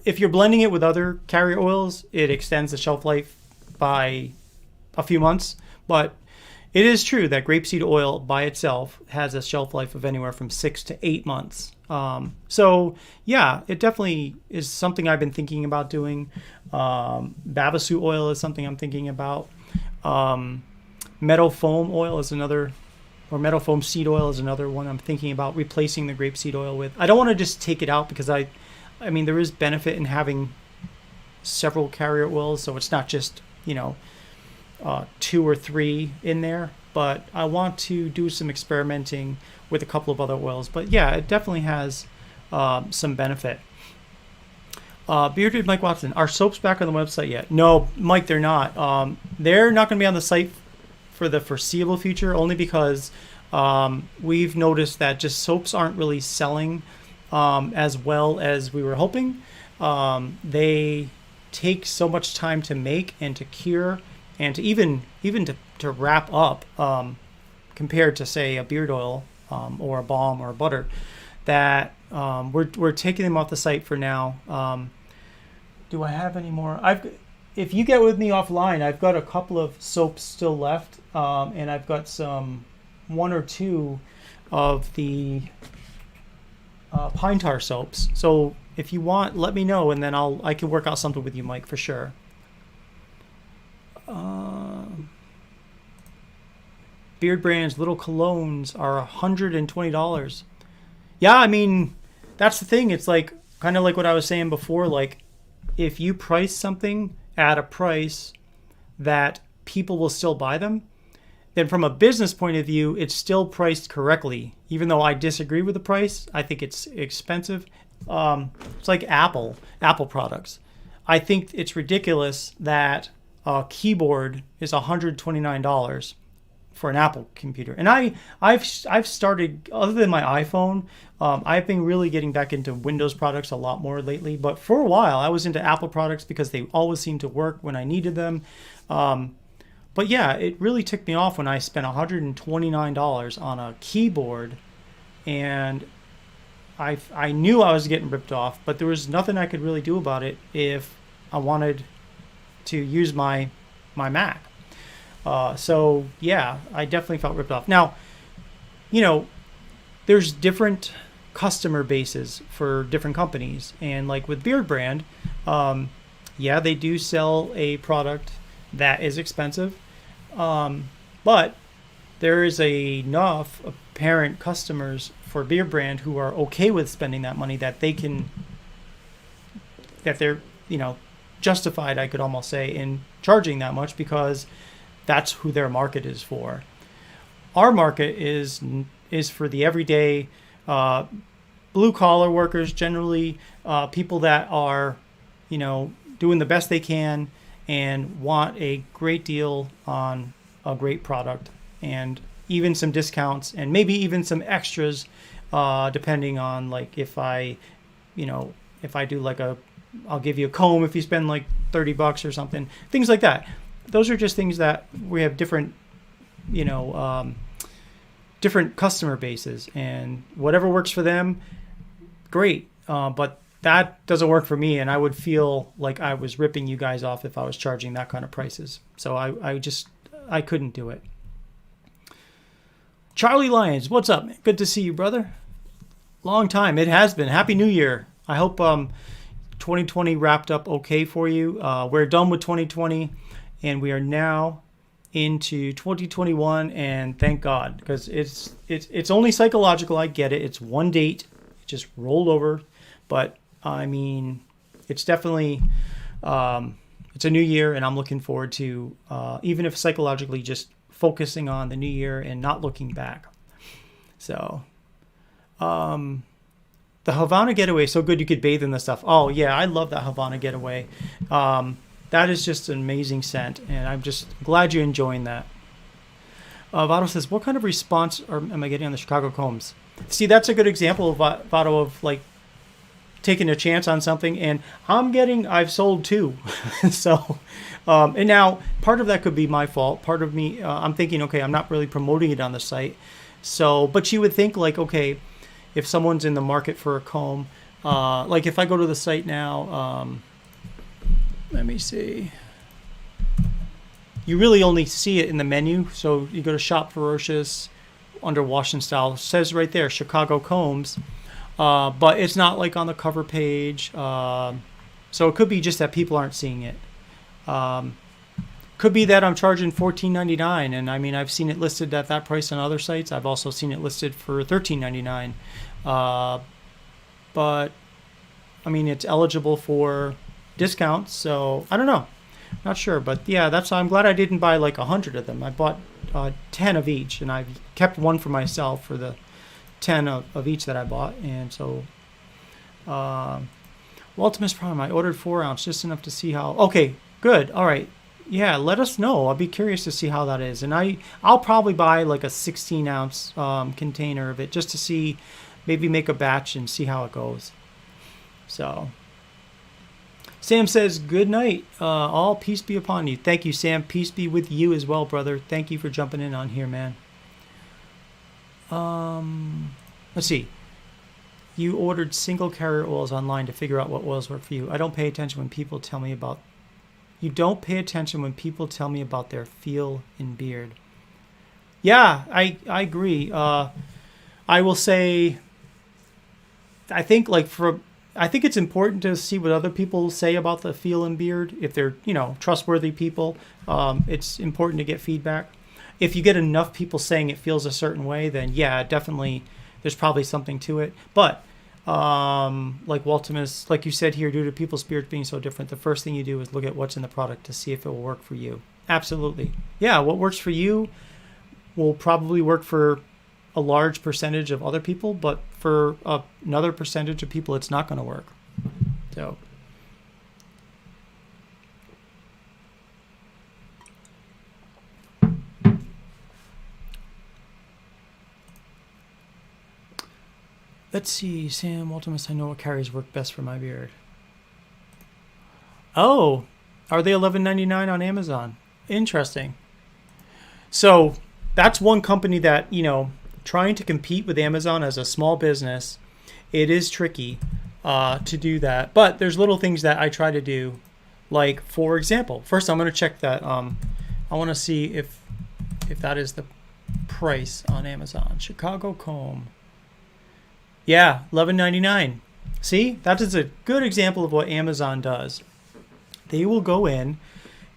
If you're blending it with other carrier oils, it extends the shelf life by a few months. But it is true that grapeseed oil by itself has a shelf life of anywhere from 6 to 8 months. So yeah, it definitely is something I've been thinking about doing. Babasu oil is something I'm thinking about. Meadow foam oil is another, or meadow foam seed oil is another one I'm thinking about replacing the grapeseed oil with. I don't want to just take it out, because I mean, there is benefit in having several carrier oils, so it's not just, 2 or 3 in there. But I want to do some experimenting with a couple of other oils. But yeah, it definitely has some benefit. Bearded Mike Watson, are soaps back on the website yet? No, Mike, they're not. They're not going to be on the site for the foreseeable future, only because we've noticed that just soaps aren't really selling as well as we were hoping. They take so much time to make and to cure and to even to wrap up, compared to, say, a beard oil or a balm or a butter, that we're taking them off the site for now. Do I have any more? If you get with me offline, I've got a couple of soaps still left, and I've got one or two of the pine tar soaps. So if you want, let me know, and then I can work out something with you, Mike, for sure. Beard Brand's little colognes are $120. Yeah, I mean, that's the thing. It's like kind of like what I was saying before. Like, if you price something at a price that people will still buy them, then from a business point of view, it's still priced correctly. Even though I disagree with the price, I think it's expensive. It's like Apple products. I think it's ridiculous that a keyboard is $129 for an Apple computer. And I've started, other than my iPhone, I've been really getting back into Windows products a lot more lately. But for a while, I was into Apple products because they always seemed to work when I needed them. But yeah, it really ticked me off when I spent $129 on a keyboard, and I knew I was getting ripped off, but there was nothing I could really do about it if I wanted to use my Mac. So yeah, I definitely felt ripped off. Now, there's different customer bases for different companies, and like with Beard Brand, yeah, they do sell a product that is expensive. But there is enough apparent customers for beer brand who are okay with spending that money that they're, justified, I could almost say, in charging that much because that's who their market is for. Our market is for the everyday blue collar workers, generally people that are, doing the best they can and want a great deal on a great product and even some discounts and maybe even some extras, depending on like if I do like I'll give you a comb if you spend like $30 or something, things like that. Those are just things that we have different, different customer bases, and whatever works for them, great. But that doesn't work for me, and I would feel like I was ripping you guys off if I was charging that kind of prices. So I couldn't do it. Charlie Lyons, what's up? Good to see you, brother. Long time. It has been. Happy New Year. I hope 2020 wrapped up okay for you. We're done with 2020, and we are now into 2021, and thank God, because it's only psychological. I get it. It's one date. It just rolled over. But, I mean, it's definitely, it's a new year, and I'm looking forward to, even if psychologically, just focusing on the new year and not looking back. So, the Havana Getaway, so good you could bathe in the stuff. Oh, yeah, I love that Havana Getaway. That is just an amazing scent, and I'm just glad you're enjoying that. Vado says, what kind of response am I getting on the Chicago Combs? See, that's a good example, Vado, of like taking a chance on something, and I've sold two. So, and now part of that could be my fault. Part of me, I'm thinking, okay, I'm not really promoting it on the site. So, but you would think like, okay, if someone's in the market for a comb, like if I go to the site now, let me see. You really only see it in the menu. So you go to Shop Ferocious under Wash and Style. It says right there, Chicago Combs. But it's not like on the cover page. So it could be just that people aren't seeing it. Could be that I'm charging $14.99, and I mean I've seen it listed at that price on other sites. I've also seen it listed for $13.99. But I mean it's eligible for discounts, so I don't know. Not sure, but yeah, I'm glad I didn't buy like 100 of them. I bought 10 of each, and I kept one for myself for the 10 of each that I bought. And so Ultimus Prime, I ordered 4 ounce, just enough to see how. Okay, good. All right. Yeah, let us know. I'll be curious to see how that is. And I'll probably buy like a 16 ounce container of it just to see, maybe make a batch and see how it goes. So Sam says, good night. All peace be upon you. Thank you, Sam. Peace be with you as well, brother. Thank you for jumping in on here, man. Let's see. You ordered single carrier oils online to figure out what oils work for you. I don't pay attention when people tell me about. You don't pay attention when people tell me about their feel in beard. Yeah, I agree. I will say, I think it's important to see what other people say about the feel in beard. If they're, trustworthy people, it's important to get feedback. If you get enough people saying it feels a certain way, then yeah, definitely there's probably something to it. But like Waltimus, like you said here, due to people's beards being so different, the first thing you do is look at what's in the product to see if it will work for you. Absolutely. Yeah, what works for you will probably work for a large percentage of other people, but for another percentage of people, it's not going to work. So. Let's see, Sam Ultimus, I know what carriers work best for my beard. Oh, are they $11.99 on Amazon? Interesting. So that's one company that, trying to compete with Amazon as a small business, it is tricky to do that. But there's little things that I try to do. Like, for example, first I'm going to check that. I want to see if that is the price on Amazon. Chicago Comb. Yeah, $11.99. See, that is a good example of what Amazon does. They will go in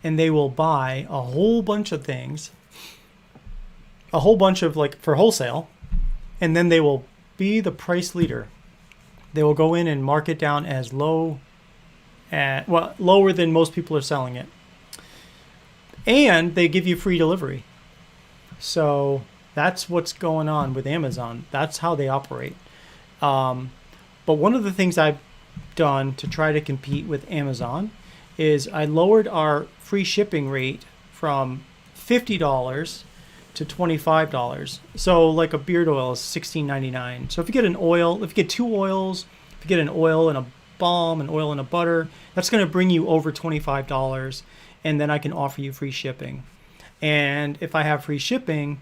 and they will buy a whole bunch of things, a whole bunch of like for wholesale, and then they will be the price leader. They will go in and mark it down as lower than most people are selling it. And they give you free delivery. So that's what's going on with Amazon. That's how they operate. But one of the things I've done to try to compete with Amazon is I lowered our free shipping rate from $50 to $25. So like a beard oil is $16.99. So if you get an oil, if you get two oils, if you get an oil and a balm, an oil and a butter, that's going to bring you over $25, and then I can offer you free shipping. And if I have free shipping,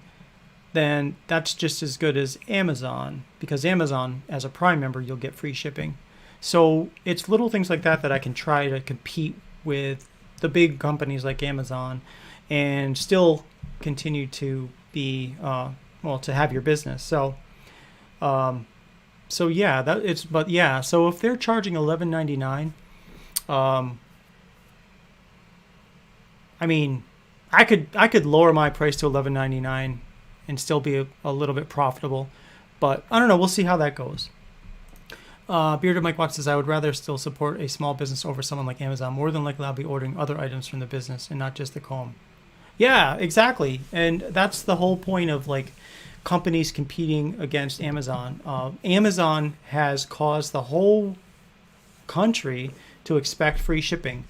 then that's just as good as Amazon, because Amazon, as a Prime member, you'll get free shipping. So it's little things like that that I can try to compete with the big companies like Amazon and still continue to be, to have your business. So yeah, so if they're charging $11.99, I mean, I could lower my price to $11.99 and still be a little bit profitable, but I don't know. We'll see how that goes. Bearded Mike Watts says, I would rather still support a small business over someone like Amazon. More than likely, I'll be ordering other items from the business and not just the comb. Yeah, exactly. And that's the whole point of like companies competing against Amazon. Amazon has caused the whole country to expect free shipping.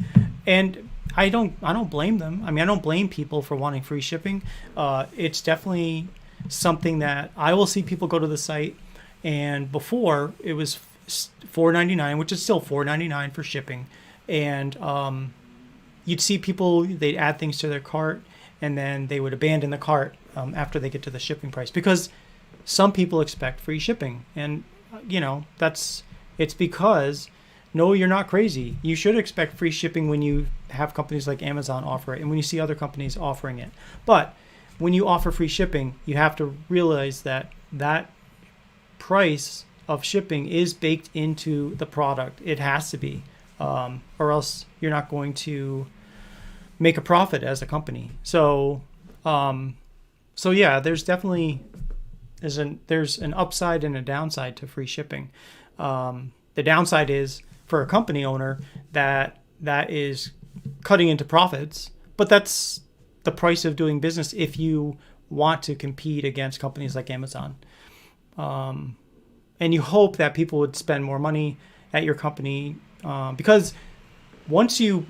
And I don't blame them. I mean, I don't blame people for wanting free shipping. It's definitely something that I will see people go to the site, and before it was $4.99, which is still $4.99 for shipping. And you'd see people, they'd add things to their cart, and then they would abandon the cart after they get to the shipping price, because some people expect free shipping. And, it's because, no, you're not crazy. You should expect free shipping when you have companies like Amazon offer it and when you see other companies offering it. But when you offer free shipping, you have to realize that that price of shipping is baked into the product. It has to be, or else you're not going to make a profit as a company. So yeah, there's definitely there's an upside and a downside to free shipping. The downside is for a company owner that is cutting into profits, but that's the price of doing business if you want to compete against companies like Amazon. And you hope that people would spend more money at your company, because once you,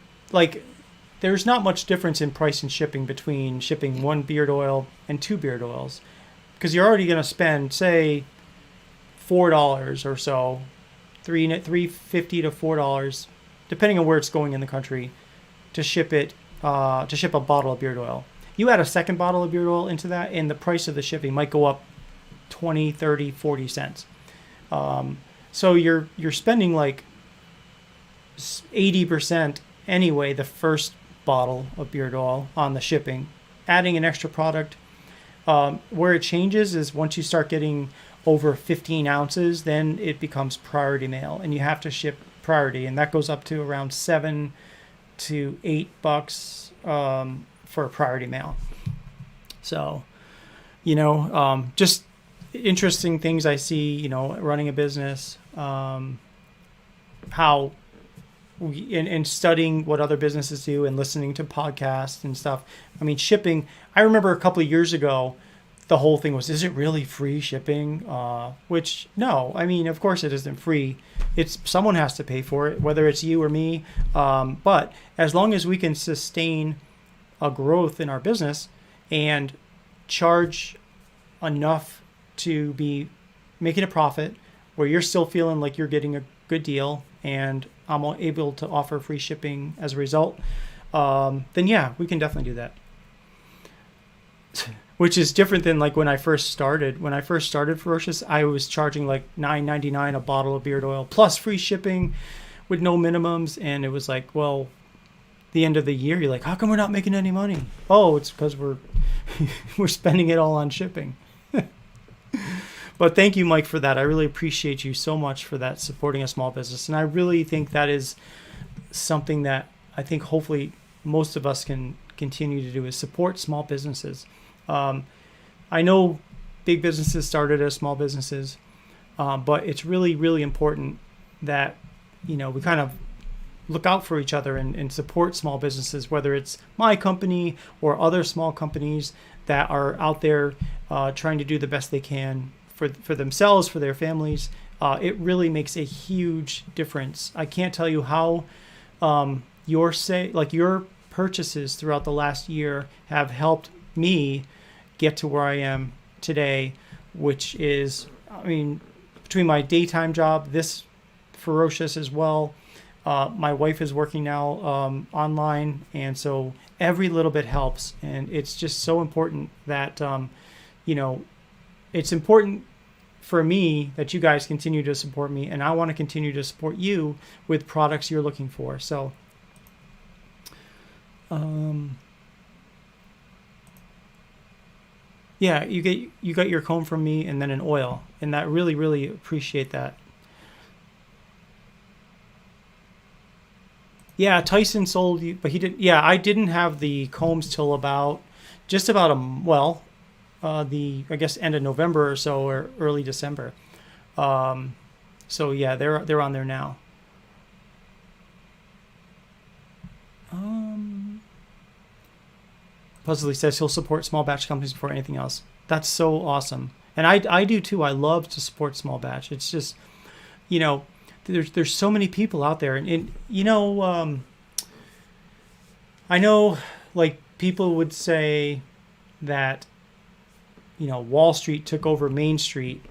there's not much difference in price and shipping between shipping one beard oil and two beard oils, because you're already going to spend, say, $4 or so, $3.50 to $4, depending on where it's going in the country, to ship it, to ship a bottle of beard oil. You add a second bottle of beard oil into that, and the price of the shipping might go up 20, 30, 40 cents. So you're spending like 80% anyway, the first bottle of beard oil on the shipping. Adding an extra product, where it changes is once you start getting over 15 ounces, then it becomes priority mail, and you have to ship priority, and that goes up to around $7 to $8 for priority mail. So, just interesting things I see, running a business, and studying what other businesses do and listening to podcasts and stuff. I mean, shipping, I remember a couple of years ago, the whole thing was, is it really free shipping? Which, no, I mean, of course it isn't free. Someone has to pay for it, whether it's you or me. But as long as we can sustain a growth in our business and charge enough to be making a profit where you're still feeling like you're getting a good deal and I'm able to offer free shipping as a result, then yeah, we can definitely do that. Which is different than like when I first started. When I first started Ferocious, I was charging like $9.99 a bottle of beard oil plus free shipping with no minimums. And it was like, well, the end of the year, you're like, how come we're not making any money? Oh, it's because we're spending it all on shipping. But thank you, Mike, for that. I really appreciate you so much for that, supporting a small business. And I really think that is something that I think hopefully most of us can continue to do is support small businesses. I know big businesses started as small businesses, but it's really, really important that, we kind of look out for each other and support small businesses, whether it's my company or other small companies that are out there trying to do the best they can for themselves, for their families. It really makes a huge difference. I can't tell you how your purchases throughout the last year have helped me get to where I am today, which is, between my daytime job, this Ferocious as well. My wife is working now online, and so every little bit helps. And it's just so important that, it's important for me that you guys continue to support me, and I want to continue to support you with products you're looking for. So, yeah, you got your comb from me, and then an oil, and that really, really appreciate that. Yeah, Tyson sold you, but he didn't. Yeah, I didn't have the combs till just about I guess end of November or so, or early December. So yeah, they're on there now. Puzzly says he'll support small batch companies before anything else. That's so awesome, and I do too. I love to support small batch. It's just, there's so many people out there, and I know, like, people would say that Wall Street took over Main Street,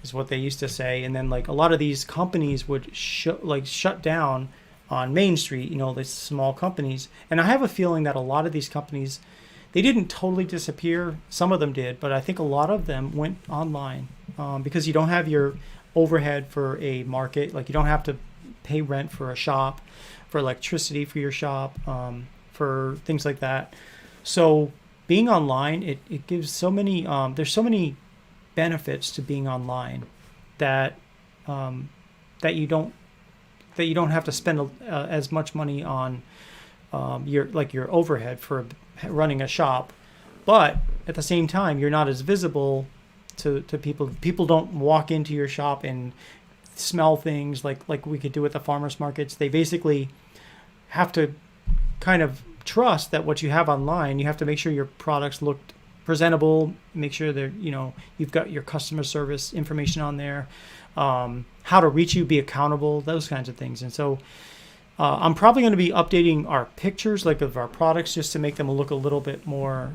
is what they used to say, and then like a lot of these companies would shut down on Main Street, these small companies. And I have a feeling that a lot of these companies, they didn't totally disappear. Some of them did, but I think a lot of them went online because you don't have your overhead for a market. Like, you don't have to pay rent for a shop, for electricity for your shop, for things like that. So being online, it gives so many, there's so many benefits to being online that that you don't have to spend as much money on your overhead for running a shop, but at the same time you're not as visible to people. People don't walk into your shop and smell things like we could do at the farmers markets. They basically have to kind of trust that what you have online, you have to make sure your products look presentable, make sure they're, you've got your customer service information on there, how to reach you, be accountable, those kinds of things. And so I'm probably going to be updating our pictures, of our products, just to make them look a little bit more,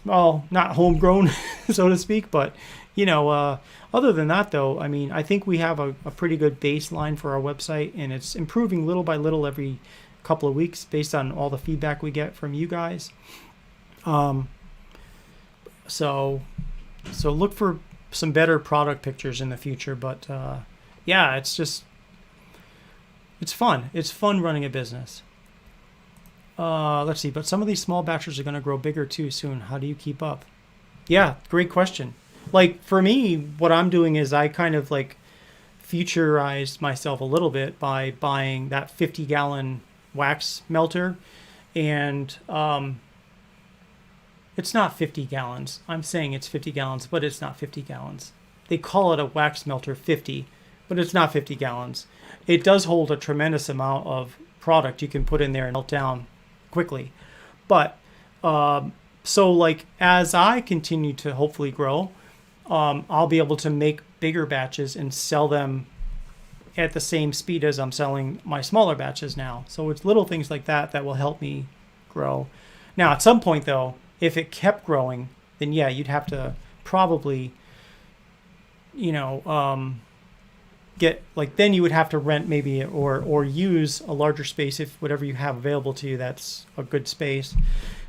not homegrown, so to speak. But, other than that, though, I think we have a pretty good baseline for our website, and it's improving little by little every couple of weeks based on all the feedback we get from you guys. So look for some better product pictures in the future. But yeah, it's fun. It's fun running a business. Let's see. But some of these small batchers are going to grow bigger too soon. How do you keep up? Yeah, great question. Like, for me, what I'm doing is I kind of futurized myself a little bit by buying that 50-gallon wax melter, and it's not 50 gallons. I'm saying it's 50 gallons, but it's not 50 gallons. They call it a wax melter 50, but it's not 50 gallons. It does hold a tremendous amount of product you can put in there and melt down quickly. But so as I continue to hopefully grow, I'll be able to make bigger batches and sell them at the same speed as I'm selling my smaller batches now. So it's little things like that that will help me grow. Now, at some point, though, if it kept growing, then yeah, you'd have to probably, get then you would have to rent maybe or use a larger space if whatever you have available to you, that's a good space.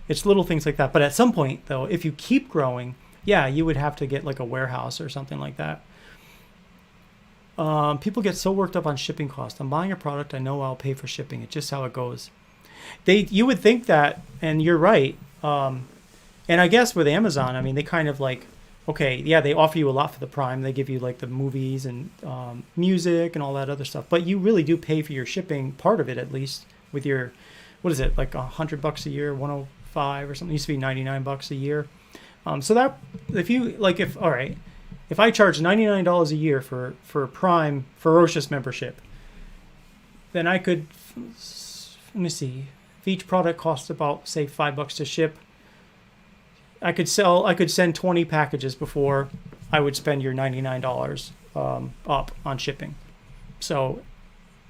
It's little things like that. But at some point, though, if you keep growing, yeah, you would have to get a warehouse or something like that. People get so worked up on shipping costs. I'm buying a product, I know I'll pay for shipping. It's just how it goes. You would think that, and you're right. And I guess with Amazon, they kind of okay, yeah, they offer you a lot for the Prime. They give you the movies and music and all that other stuff. But you really do pay for your shipping, part of it at least, with your what is it, like $100 a year, 105 or something? It used to be $99 a year. So that if you like, if I charge $99 a year for Prime Ferocious membership, then I could, let me see, if each product costs about, say, $5 to ship, I could send 20 packages before I would spend your $99 up on shipping. So,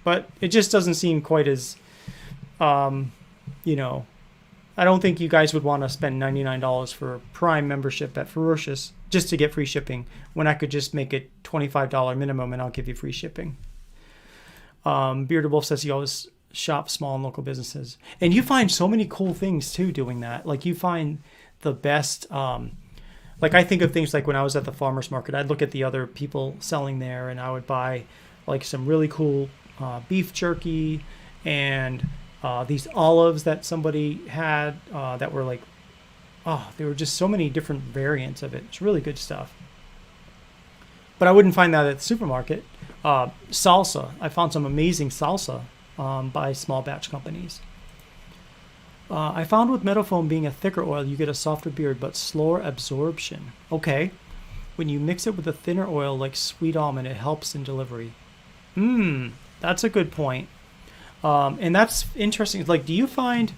but it just doesn't seem quite as, I don't think you guys would want to spend $99 for a Prime membership at Ferocious just to get free shipping, when I could just make it $25 minimum and I'll give you free shipping. Bearded Wolf says he always shop small and local businesses. And you find so many cool things too doing that. Like you find the best, like I think of things like when I was at the farmer's market, I'd look at the other people selling there and I would buy like some really cool beef jerky and these olives that somebody had that were like, there were just so many different variants of it. It's really good stuff. But I wouldn't find that at the supermarket. Salsa. I found some amazing salsa by small batch companies. I found with Meadowfoam being a thicker oil, you get a softer beard but slower absorption. Okay. When you mix it with a thinner oil like sweet almond, it helps in delivery. That's a good point. And that's interesting. Like, do you find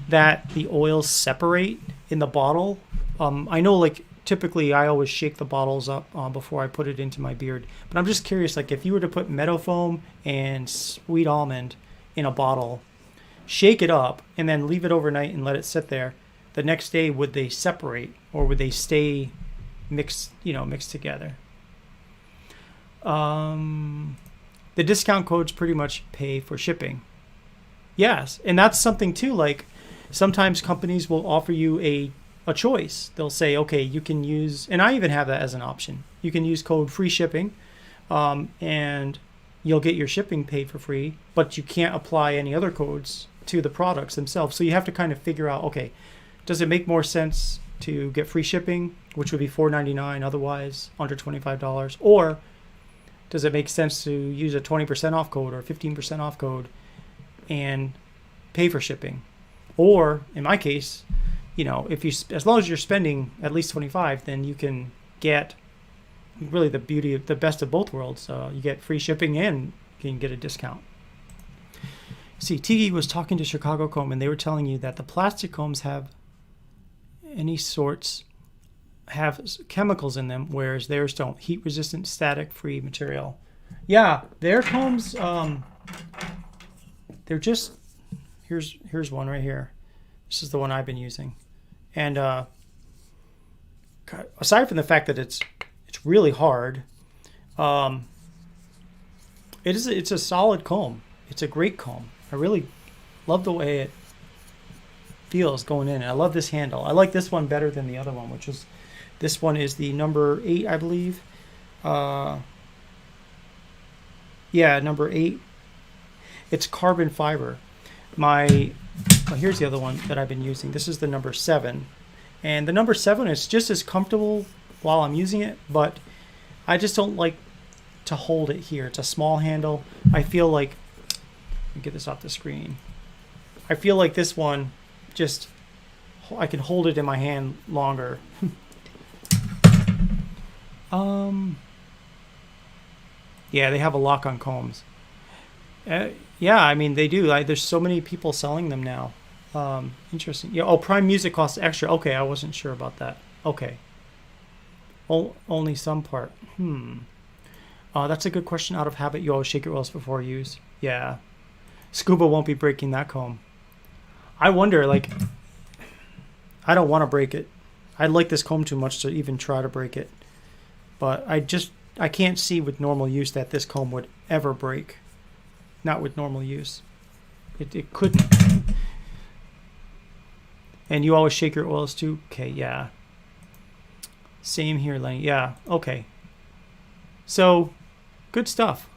that the oils separate in the bottle? I know, like, typically I always shake the bottles up before I put it into my beard. But I'm just curious, like, if you were to put Meadowfoam and sweet almond in a bottle, shake it up, and then leave it overnight and let it sit there, the next day, would they separate or would they stay mixed together? The discount codes pretty much pay for shipping. Yes, and that's something too, like sometimes companies will offer you a choice. They'll say, okay, you can use, and I even have that as an option. You can use code free shipping and you'll get your shipping paid for free, but you can't apply any other codes to the products themselves. So you have to kind of figure out, okay, does it make more sense to get free shipping, which would be $4.99 otherwise under $25, or does it make sense to use a 20% off code or 15% off code and pay for shipping? Or in my case, if you, as long as you're spending at least 25, then you can get really the beauty of the best of both worlds. You get free shipping and you can get a discount. See, Tiki was talking to Chicago Comb and they were telling you that the plastic combs have chemicals in them, whereas theirs don't. Heat resistant, static free material. Yeah, their combs, they're just, here's one right here. This is the one I've been using. And aside from the fact that it's really hard, it's a solid comb. It's a great comb. I really love the way it feels going in. And I love this handle. I like this one better than the other one, this one is the number 8, I believe. Number 8. It's carbon fiber. Here's the other one that I've been using. This is the number 7. And the number 7 is just as comfortable while I'm using it, but I just don't like to hold it here. It's a small handle. I feel like, let me get this off the screen. I feel like this one, I can hold it in my hand longer. Yeah, they have a lock on combs. Yeah, I mean, they do. There's so many people selling them now. Interesting. Yeah. Oh, Prime Music costs extra. Okay, I wasn't sure about that. Okay. Only some part. That's a good question. Out of habit, you always shake your oils before use. Yeah. Scuba won't be breaking that comb. I wonder, like, I don't want to break it. I like this comb too much to even try to break it. But I can't see with normal use that this comb would ever break. Not with normal use. It couldn't. And you always shake your oils too? Okay, yeah. Same here, Lenny. Yeah, okay. So, good stuff.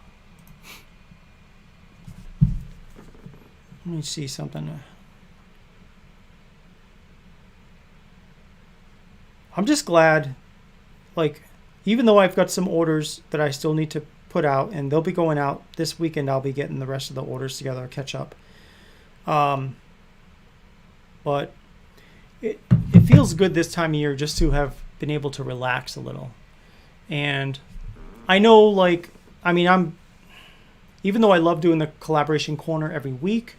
Let me see something. I'm just glad, like, even though I've got some orders that I still need to put out, and they'll be going out this weekend, I'll be getting the rest of the orders together, catch up. but it feels good this time of year just to have been able to relax a little. And I know, like, I mean, even though I love doing the collaboration corner every week,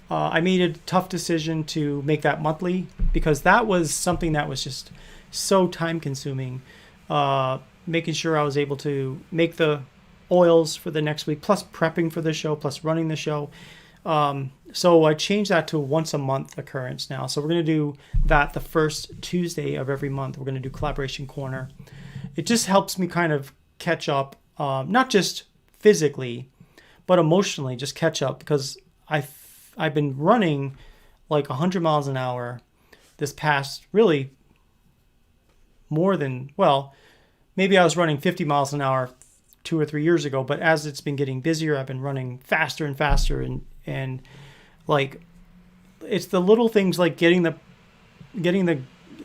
I made a tough decision to make that monthly because that was something that was just so time consuming. Making sure I was able to make the oils for the next week, plus prepping for the show, plus running the show. So I changed that to once a month occurrence now. So we're going to do that the first Tuesday of every month. We're going to do Collaboration Corner. It just helps me kind of catch up, not just physically, but emotionally, just catch up because I've been running like 100 miles an hour this past really more than, well, maybe I was running 50 miles an hour 2 or 3 years ago, but as it's been getting busier, I've been running faster and faster, and like it's the little things like getting the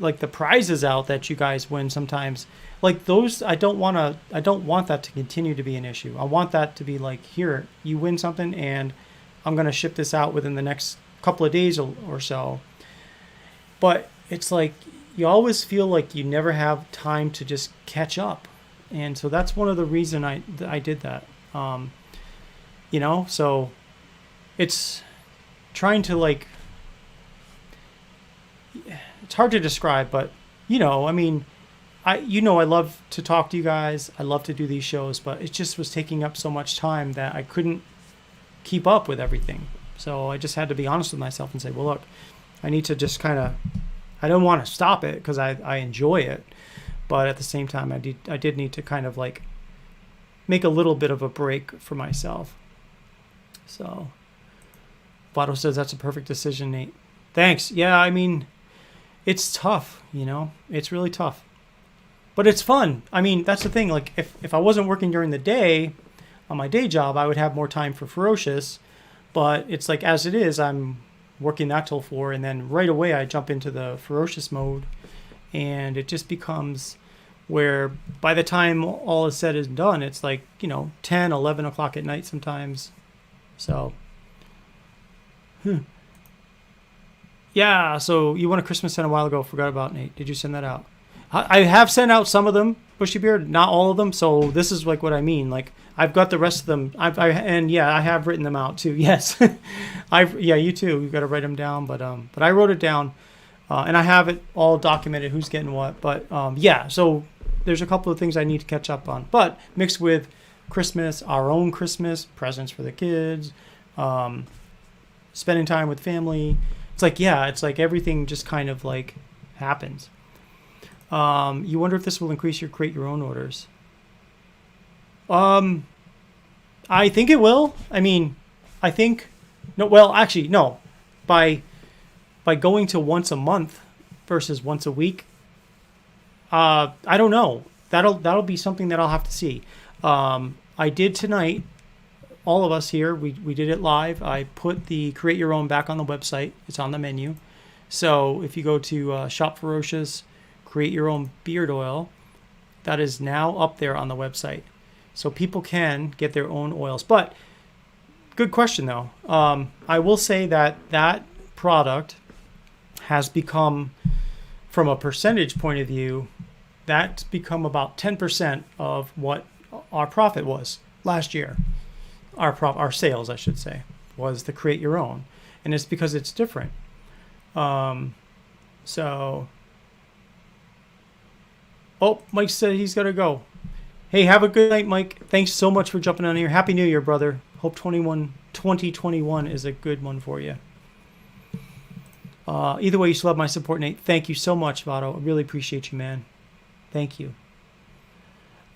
like the prizes out that you guys win sometimes. Like those, I don't want that to continue to be an issue. I want that to be like, here, you win something and I'm going to ship this out within the next couple of days or so. But it's like, you always feel like you never have time to just catch up. And so that's one of the reasons I did that. So it's trying to like, it's hard to describe, but I mean, I love to talk to you guys. I love to do these shows, but it just was taking up so much time that I couldn't keep up with everything. So I just had to be honest with myself and say, well, look, I need to just I don't want to stop it because I enjoy it. But at the same time, I did need to kind of like make a little bit of a break for myself. So Votto says that's a perfect decision, Nate. Thanks. Yeah, I mean, it's tough, it's really tough. But it's fun. I mean, that's the thing. Like, if I wasn't working during the day on my day job, I would have more time for Ferocious. But it's like, as it is, I'm working that till 4, and then right away I jump into the Ferocious mode. And it just becomes where by the time all is said and done, it's like, 10, 11 o'clock at night sometimes. So, yeah, so you won a Christmas scent a while ago. Forgot about, Nate. Did you send that out? I have sent out some of them, Bushy Beard, not all of them. So this is like what I mean. Like I've got the rest of them. I have written them out too. Yes, you too. You've got to write them down. But I wrote it down, and I have it all documented. Who's getting what? But so there's a couple of things I need to catch up on. But mixed with Christmas, our own Christmas presents for the kids, spending time with family. It's like everything just kind of like happens. You wonder if this will increase your create your own orders. I think it will. I mean, no. By going to once a month versus once a week, I don't know. That'll be something that I'll have to see. I did tonight. All of us here, we did it live. I put the Create Your Own back on the website. It's on the menu. So if you go to Shop Ferocious, Create Your Own beard oil, that is now up there on the website. So people can get their own oils. But good question, though. I will say that product has become, from a percentage point of view, that's become about 10% of what our profit was last year. Our sales, I should say, was the Create Your Own. And it's because it's different. Mike said he's got to go. Hey, have a good night, Mike. Thanks so much for jumping on here. Happy New Year, brother. Hope 2021 is a good one for you. Either way, you still have my support, Nate. Thank you so much, Votto. I really appreciate you, man. Thank you.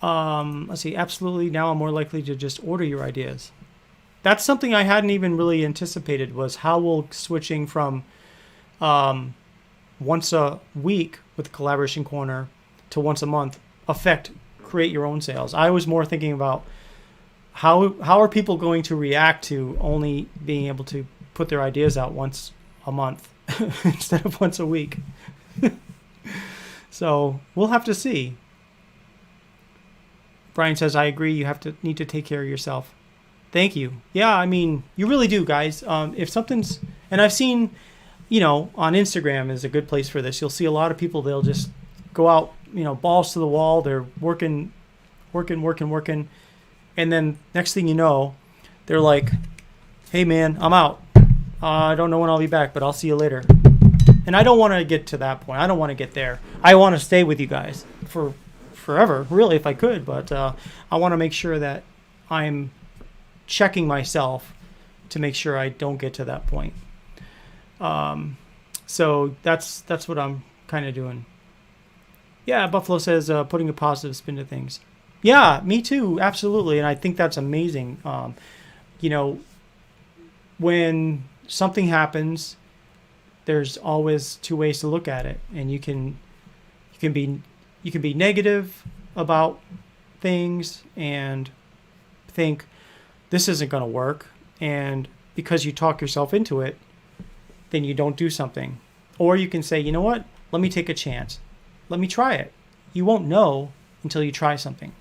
Let's see. Absolutely. Now I'm more likely to just order your ideas. That's something I hadn't even really anticipated, was how will switching from once a week with Collaboration Corner to once a month affect Create Your Own sales. I was more thinking about how are people going to react to only being able to put their ideas out once a month instead of once a week. So we'll have to see. Brian says, I agree. You need to take care of yourself. Thank you. Yeah, I mean, you really do, guys. If something's, and I've seen on Instagram is a good place for this. You'll see a lot of people, they'll just go out, balls to the wall. They're working. And then next thing you know, they're like, hey man, I'm out. I don't know when I'll be back, but I'll see you later. And I don't want to get to that point. I don't want to get there. I want to stay with you guys for forever, really, if I could. But I want to make sure that I'm checking myself to make sure I don't get to that point. So that's what I'm kind of doing. Yeah, Buffalo says putting a positive spin to things. Yeah, me too, absolutely, and I think that's amazing. When something happens, there's always two ways to look at it, and you can be negative about things and think this isn't going to work, and because you talk yourself into it, then you don't do something. Or you can say, you know what? Let me take a chance. Let me try it. You won't know until you try something.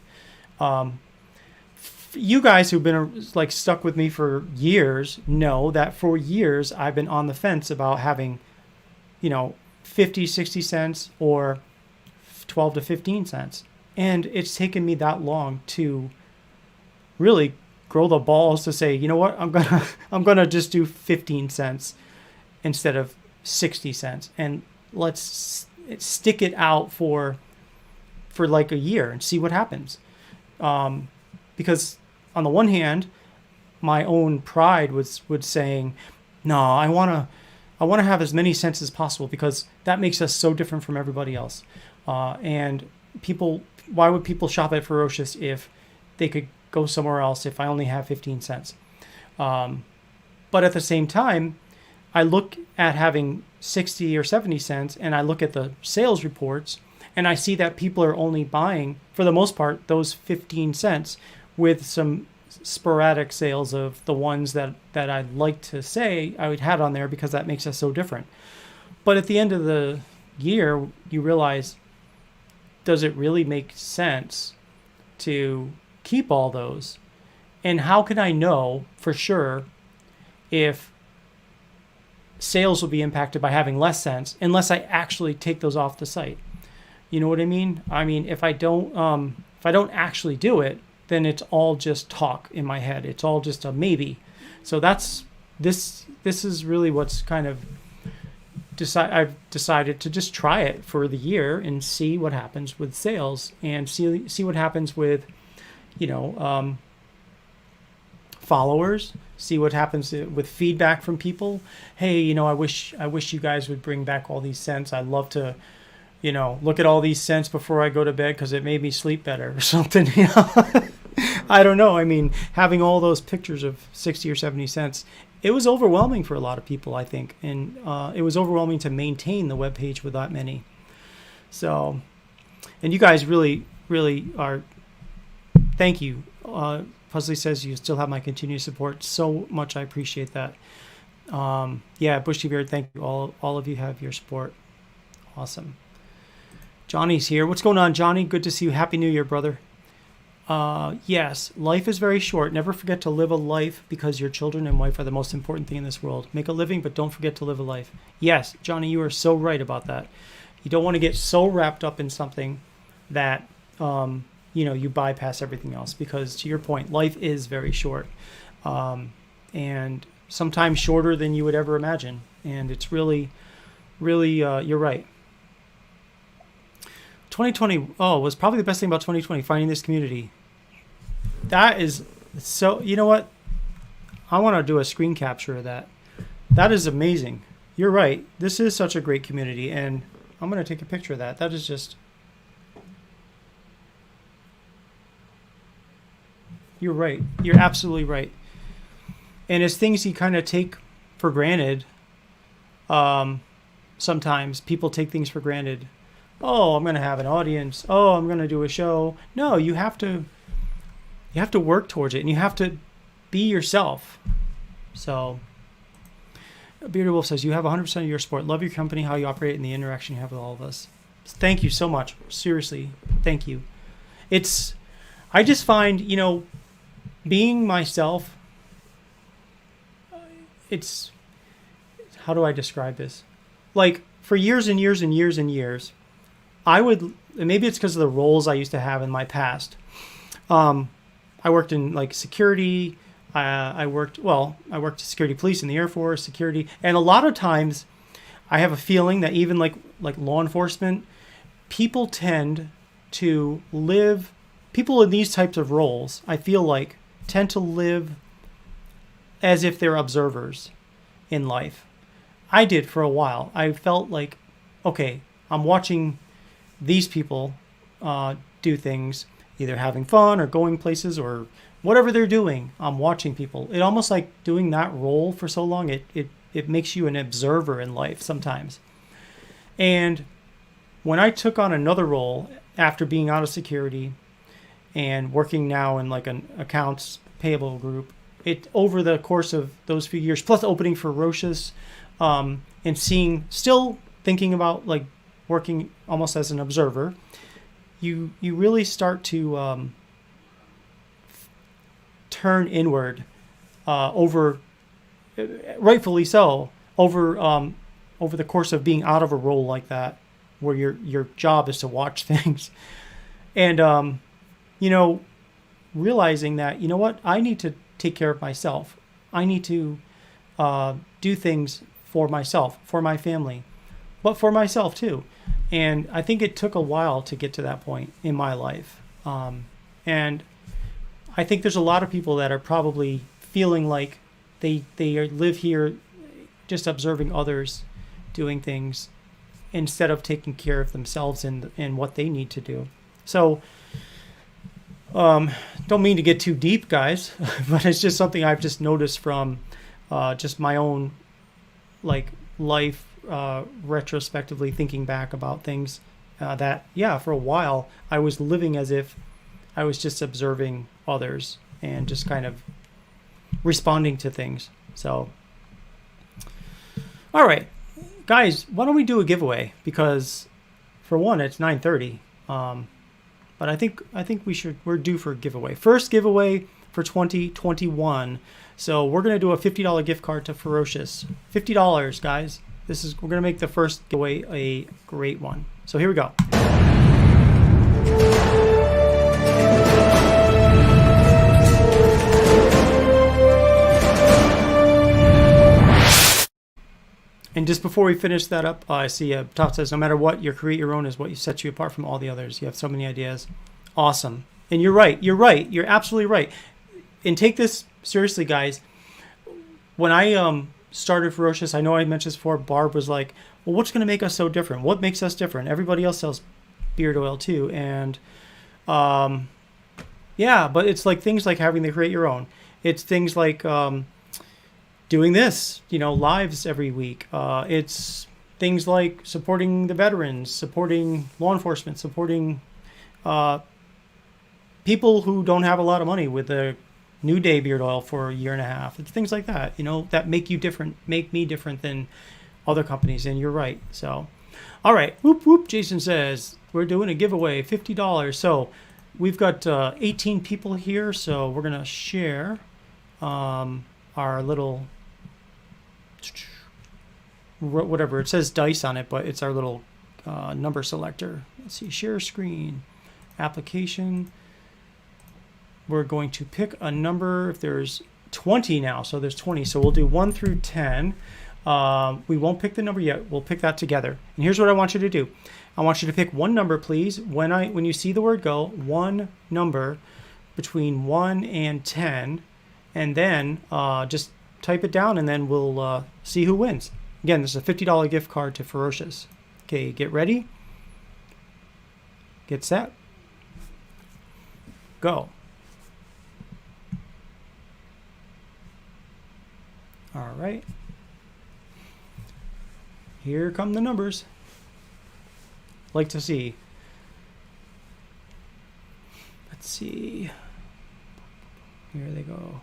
You guys who've been stuck with me for years know that for years I've been on the fence about having, 50, 60 cents or 12 to 15 cents. And it's taken me that long to really grow the balls to say, you know what? I'm gonna just do 15 cents instead of 60 cents. And let's stick it out for like a year and see what happens. Because on the one hand, my own pride was saying, no, I want to have as many cents as possible because that makes us so different from everybody else. And why would people shop at Ferocious if they could go somewhere else if I only have 15 cents? But at the same time, I look at having 60 or 70 cents and I look at the sales reports and I see that people are only buying, for the most part, those 15 cents with some sporadic sales of the ones that I'd like to say I would have on there because that makes us so different. But at the end of the year, you realize, does it really make sense to keep all those? And how can I know for sure if sales will be impacted by having less cents unless I actually take those off the site? You know what I mean? I mean, if I don't actually do it, then it's all just talk in my head. It's all just a maybe. So this is really what's kind of I've decided to just try it for the year and see what happens with sales and see what happens with, followers, see what happens with feedback from people. Hey, I wish you guys would bring back all these scents. I'd love to, look at all these scents before I go to bed because it made me sleep better or something. I don't know. I mean, having all those pictures of 60 or 70 cents, it was overwhelming for a lot of people, I think. And it was overwhelming to maintain the webpage with that many. So, and you guys really, really are, thank you. Puzzly says you still have my continued support. So much I appreciate that. Yeah, Bushy Beard, thank you. All of you have your support. Awesome. Johnny's here. What's going on, Johnny? Good to see you. Happy New Year, brother. Yes, life is very short. Never forget to live a life because your children and wife are the most important thing in this world. Make a living, but don't forget to live a life. Yes, Johnny, you are so right about that. You don't want to get so wrapped up in something that, you bypass everything else because, to your point, life is very short. And sometimes shorter than you would ever imagine. And it's really, really, you're right. 2020 was probably the best thing about 2020, finding this community. That is so, you know what? I want to do a screen capture of that. That is amazing. You're right. This is such a great community, and I'm going to take a picture of that. That is just, you're right. You're absolutely right. And it's things you kind of take for granted. Sometimes people take things for granted. Oh, I'm going to have an audience. Oh, I'm going to do a show. No, you have to work towards it, and you have to be yourself. So, Bearded Wolf says, you have 100% of your support. Love your company, how you operate, and the interaction you have with all of us. Thank you so much. Seriously, thank you. I just find, being myself, how do I describe this? Like for years and years and years and years, I would, maybe it's because of the roles I used to have in my past. I worked in like security. I worked security police in the Air Force, security. And a lot of times I have a feeling that even like law enforcement, people tend to live, people in these types of roles, I feel like tend to live as if they're observers in life. I did for a while. I felt like, okay, I'm watching these people do things, either having fun or going places or whatever they're doing. I'm watching people. It almost like doing that role for so long, it makes you an observer in life sometimes. And when I took on another role after being out of security and working now in like an accounts payable group, it over the course of those few years, plus opening Ferocious, and seeing, still thinking about like working almost as an observer, you really start to turn inward over, rightfully so, over the course of being out of a role like that, where your job is to watch things, and realizing that, you know what, I need to take care of myself. I need to do things for myself, for my family, but for myself too. And I think it took a while to get to that point in my life. And I think there's a lot of people that are probably feeling like they live here just observing others doing things instead of taking care of themselves and what they need to do. So don't mean to get too deep, guys, but it's just something I've just noticed from just my own like life, retrospectively thinking back about things that, yeah, for a while I was living as if I was just observing others and just kind of responding to things. So, all right, guys, why don't we do a giveaway? Because for one, it's 9:30. But I think we're due for a giveaway. First giveaway for 2021. So we're going to do a $50 gift card to Ferocious. $50, guys. We're going to make the first giveaway a great one. So here we go. And just before we finish that up, I see Todd says, no matter what, create your own is what sets you apart from all the others. You have so many ideas. Awesome. And you're right. You're absolutely right. And take this seriously, guys. When I started Ferocious, I know I mentioned this before, Barb was like, well, what's going to make us so different? What makes us different? Everybody else sells beard oil too. And yeah, but it's like things like having to create your own. It's things like doing this, lives every week. It's things like supporting the veterans, supporting law enforcement, supporting people who don't have a lot of money with the New Day beard oil for a year and a half. It's things like that, that make you different, make me different than other companies. And you're right. So, all right. Whoop, whoop. Jason says we're doing a giveaway, $50. So we've got 18 people here. So we're going to share our little, whatever, it says dice on it, but it's our little number selector. Let's see, share screen, application. We're going to pick a number. If there's 20 now, so there's 20. So we'll do 1 through 10. We won't pick the number yet. We'll pick that together. And here's what I want you to do. I want you to pick one number, please. When you see the word go, one number between 1 and 10, and then just type it down, and then we'll see who wins. Again, this is a $50 gift card to Ferocious. Okay, get ready. Get set. Go. All right. Here come the numbers. Like to see. Let's see. Here they go.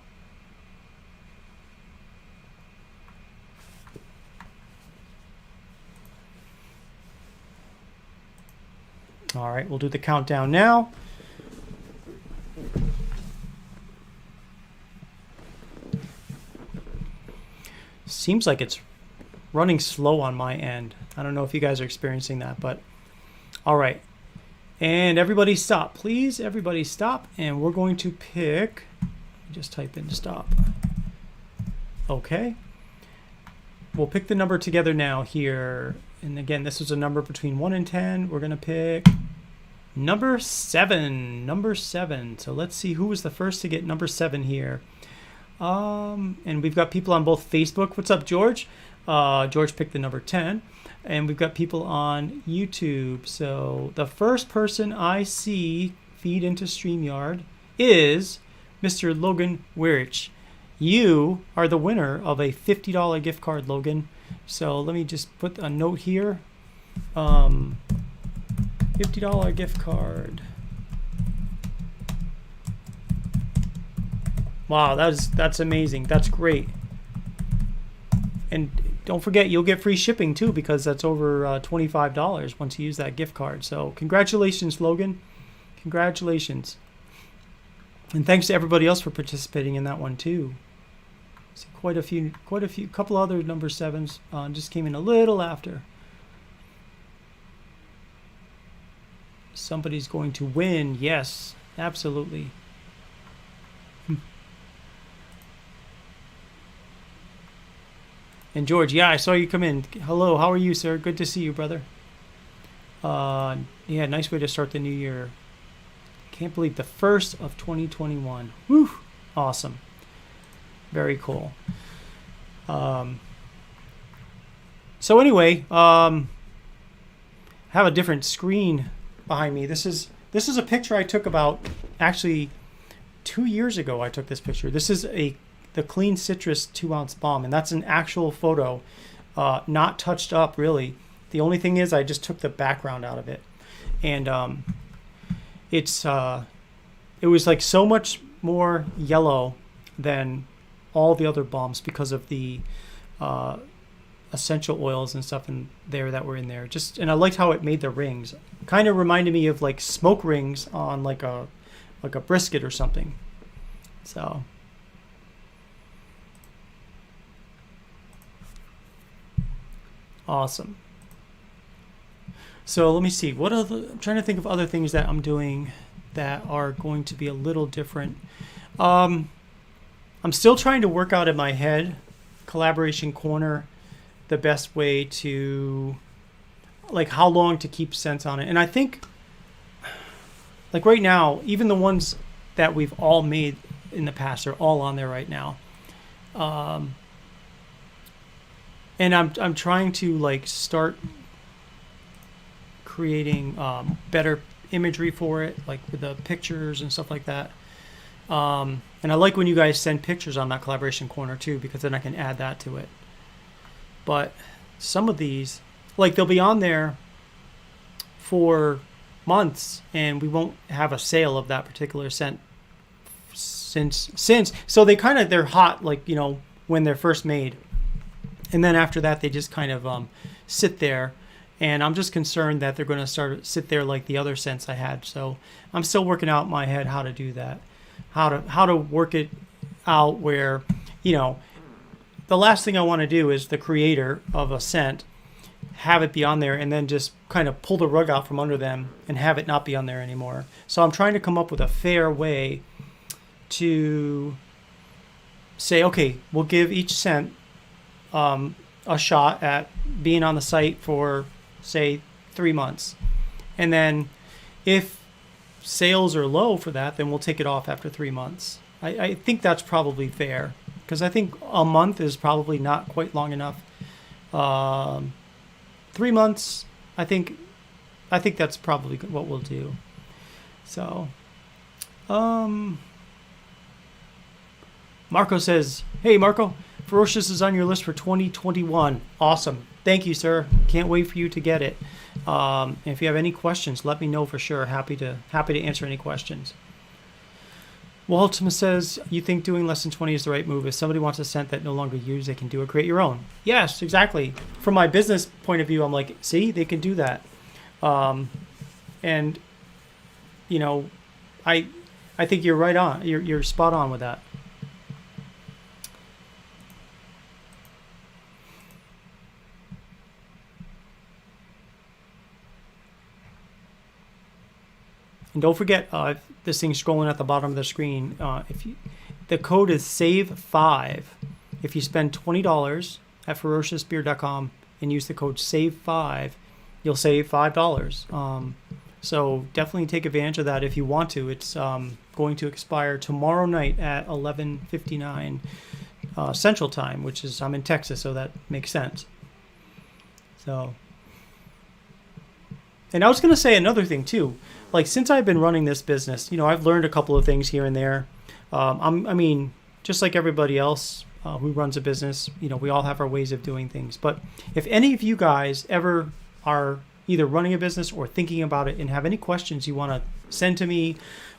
All right, we'll do the countdown now. Seems like it's running slow on my end. I don't know if you guys are experiencing that, but all right. And everybody stop, please. Everybody stop. And we're going to pick, just type in stop. Okay. We'll pick the number together now here. And again, this is a number between 1 and 10. We're going to pick number 7. Number 7. So let's see who was the first to get number 7 here. And we've got people on both Facebook. What's up, George? George picked the number 10. And we've got people on YouTube. So the first person I see feed into StreamYard is Mr. Logan Weirich. You are the winner of a $50 gift card, Logan. So let me just put a note here. $50 gift card. Wow, that's amazing. That's great. And don't forget, you'll get free shipping too, because that's over $25 once you use that gift card. So congratulations, Logan. Congratulations. And thanks to everybody else for participating in that one too. See, quite a few, couple other number 7s just came in a little after. Somebody's going to win. Yes, absolutely. And George, yeah, I saw you come in. Hello, how are you, sir? Good to see you, brother. Yeah, nice way to start the new year. Can't believe the 1st of 2021. Woo! Awesome. Very cool. So anyway, have a different screen behind me. This is a picture I took about, actually 2 years ago I took this picture. This is the Clean Citrus 2-ounce balm, and that's an actual photo, not touched up really. The only thing is I just took the background out of it, and it was like so much more yellow than all the other balms because of the essential oils and stuff in there that were in there. And I liked how it made the rings. Kind of reminded me of like smoke rings on like a brisket or something. So awesome. So let me see. I'm trying to think of other things that I'm doing that are going to be a little different. I'm still trying to work out in my head, Collaboration Corner, the best way to, like, how long to keep scents on it. And I think, like right now, even the ones that we've all made in the past are all on there right now. And I'm trying to like start creating better imagery for it, like with the pictures and stuff like that. And I like when you guys send pictures on that Collaboration Corner too, because then I can add that to it. But some of these, like, they'll be on there for months and we won't have a sale of that particular scent since so they're hot, like, you know, when they're first made. And then after that, they just kind of sit there. And I'm just concerned that they're going to sit there like the other scents I had. So I'm still working out in my head how to do that, how to work it out where, you know, the last thing I want to do is the creator of a scent have it be on there and then just kind of pull the rug out from under them and have it not be on there anymore. So I'm trying to come up with a fair way to say, okay, we'll give each scent a shot at being on the site for, say, 3 months. And then if sales are low for that, then we'll take it off after 3 months. I think that's probably fair, because I think a month is probably not quite long enough. 3 months, I think that's probably what we'll do. So, Marco says, hey, Marco, Ferocious is on your list for 2021. Awesome. Thank you, sir. Can't wait for you to get it. And if you have any questions, let me know for sure. Happy to answer any questions. Waltima says, you think doing less than 20 is the right move. If somebody wants a scent that no longer used, they can do it. Create your own. Yes, exactly. From my business point of view, I'm like, see, they can do that. And, you know, I think you're right on. You're spot on with that. And don't forget, this thing's scrolling at the bottom of the screen. The code is SAVE5. If you spend $20 at ferociousbeer.com and use the code SAVE5, you'll save $5. So definitely take advantage of that if you want to. It's going to expire tomorrow night at 11:59 Central Time, which is, I'm in Texas, so that makes sense. So, and I was going to say another thing too. Like, since I've been running this business, I've learned a couple of things here and there. I mean, just like everybody else who runs a business, we all have our ways of doing things. But if any of you guys ever are either running a business or thinking about it and have any questions you want to send to me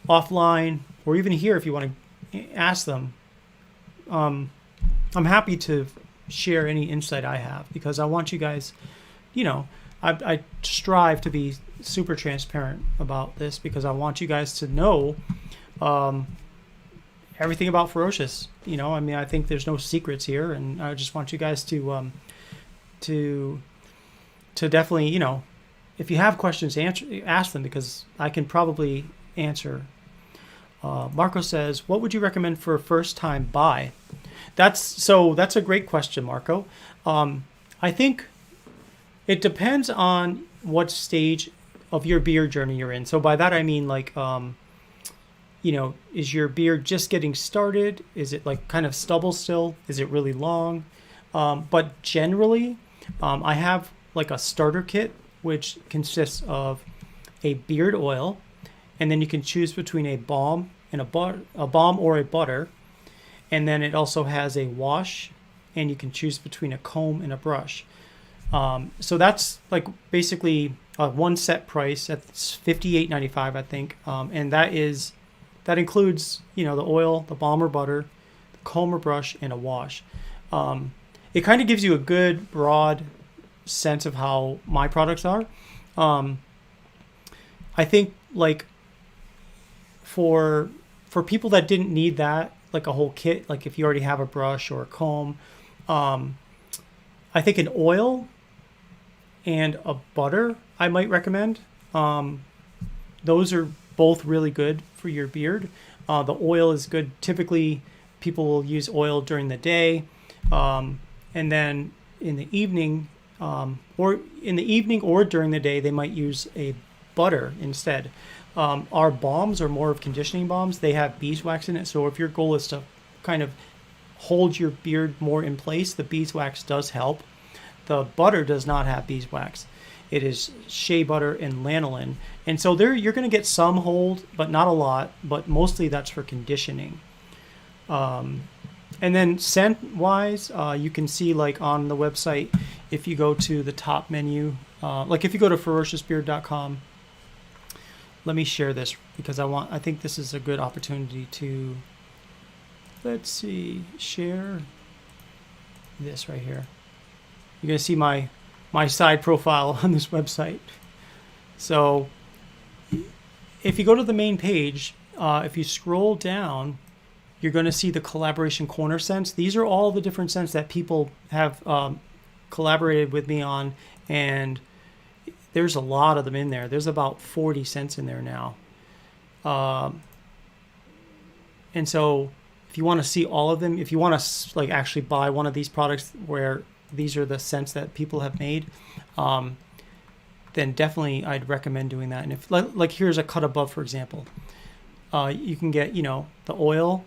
offline, or even here if you want to ask them, I'm happy to share any insight I have, because I want you guys, I strive to be super transparent about this, because I want you guys to know everything about Ferocious. I think there's no secrets here, and I just want you guys to definitely, if you have questions, ask them, because I can probably answer. Marco says, what would you recommend for a first-time buy? That's a great question, Marco. I think it depends on what stage of your beer journey you're in. So by that I mean, like, is your beer just getting started? Is it like kind of stubble still? Is it really long? But generally, I have like a starter kit, which consists of a beard oil, and then you can choose between a balm and a balm or a butter, and then it also has a wash, and you can choose between a comb and a brush. So that's like basically a one set price at $58.95, I think, and that includes the oil, the balm or butter, the comb or brush, and a wash. It kind of gives you a good broad sense of how my products are. I think, like, for people that didn't need that, like a whole kit, like if you already have a brush or a comb, I think an oil and a butter I might recommend. Those are both really good for your beard. The oil is good. Typically, people will use oil during the day, and then in the evening, or during the day, they might use a butter instead. Our balms are more of conditioning balms. They have beeswax in it, so if your goal is to kind of hold your beard more in place, the beeswax does help. The butter does not have beeswax. It is shea butter and lanolin. And so there you're going to get some hold, but not a lot, but mostly that's for conditioning. And then scent-wise, you can see, like, on the website, if you go to the top menu, like if you go to ferociousbeer.com, let me share this, because I think this is a good opportunity to, let's see, share this right here. You're going to see my side profile on this website. So if you go to the main page, if you scroll down, you're going to see the collaboration corner scents. These are all the different scents that people have collaborated with me on, and there's a lot of them in there. There's about 40 scents in there now. And so if you want to see all of them, if you want to like actually buy one of these products where these are the scents that people have made, then definitely I'd recommend doing that. And if, like, here's a cut above, for example, you can get, the oil,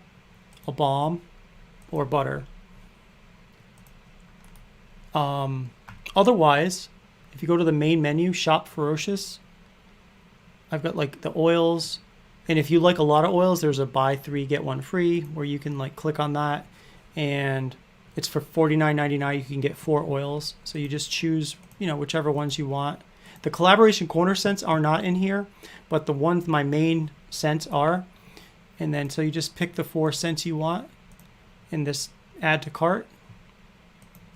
a balm, or butter. Otherwise, if you go to the main menu, Shop Ferocious, I've got like the oils, and if you like a lot of oils, there's a buy 3 get 1 free, where you can like click on that, and it's for $49.99. You can get 4 oils, so you just choose whichever ones you want. The collaboration corner scents are not in here, but the ones, my main scents, are. And then so you just pick the 4 scents you want, and this add to cart,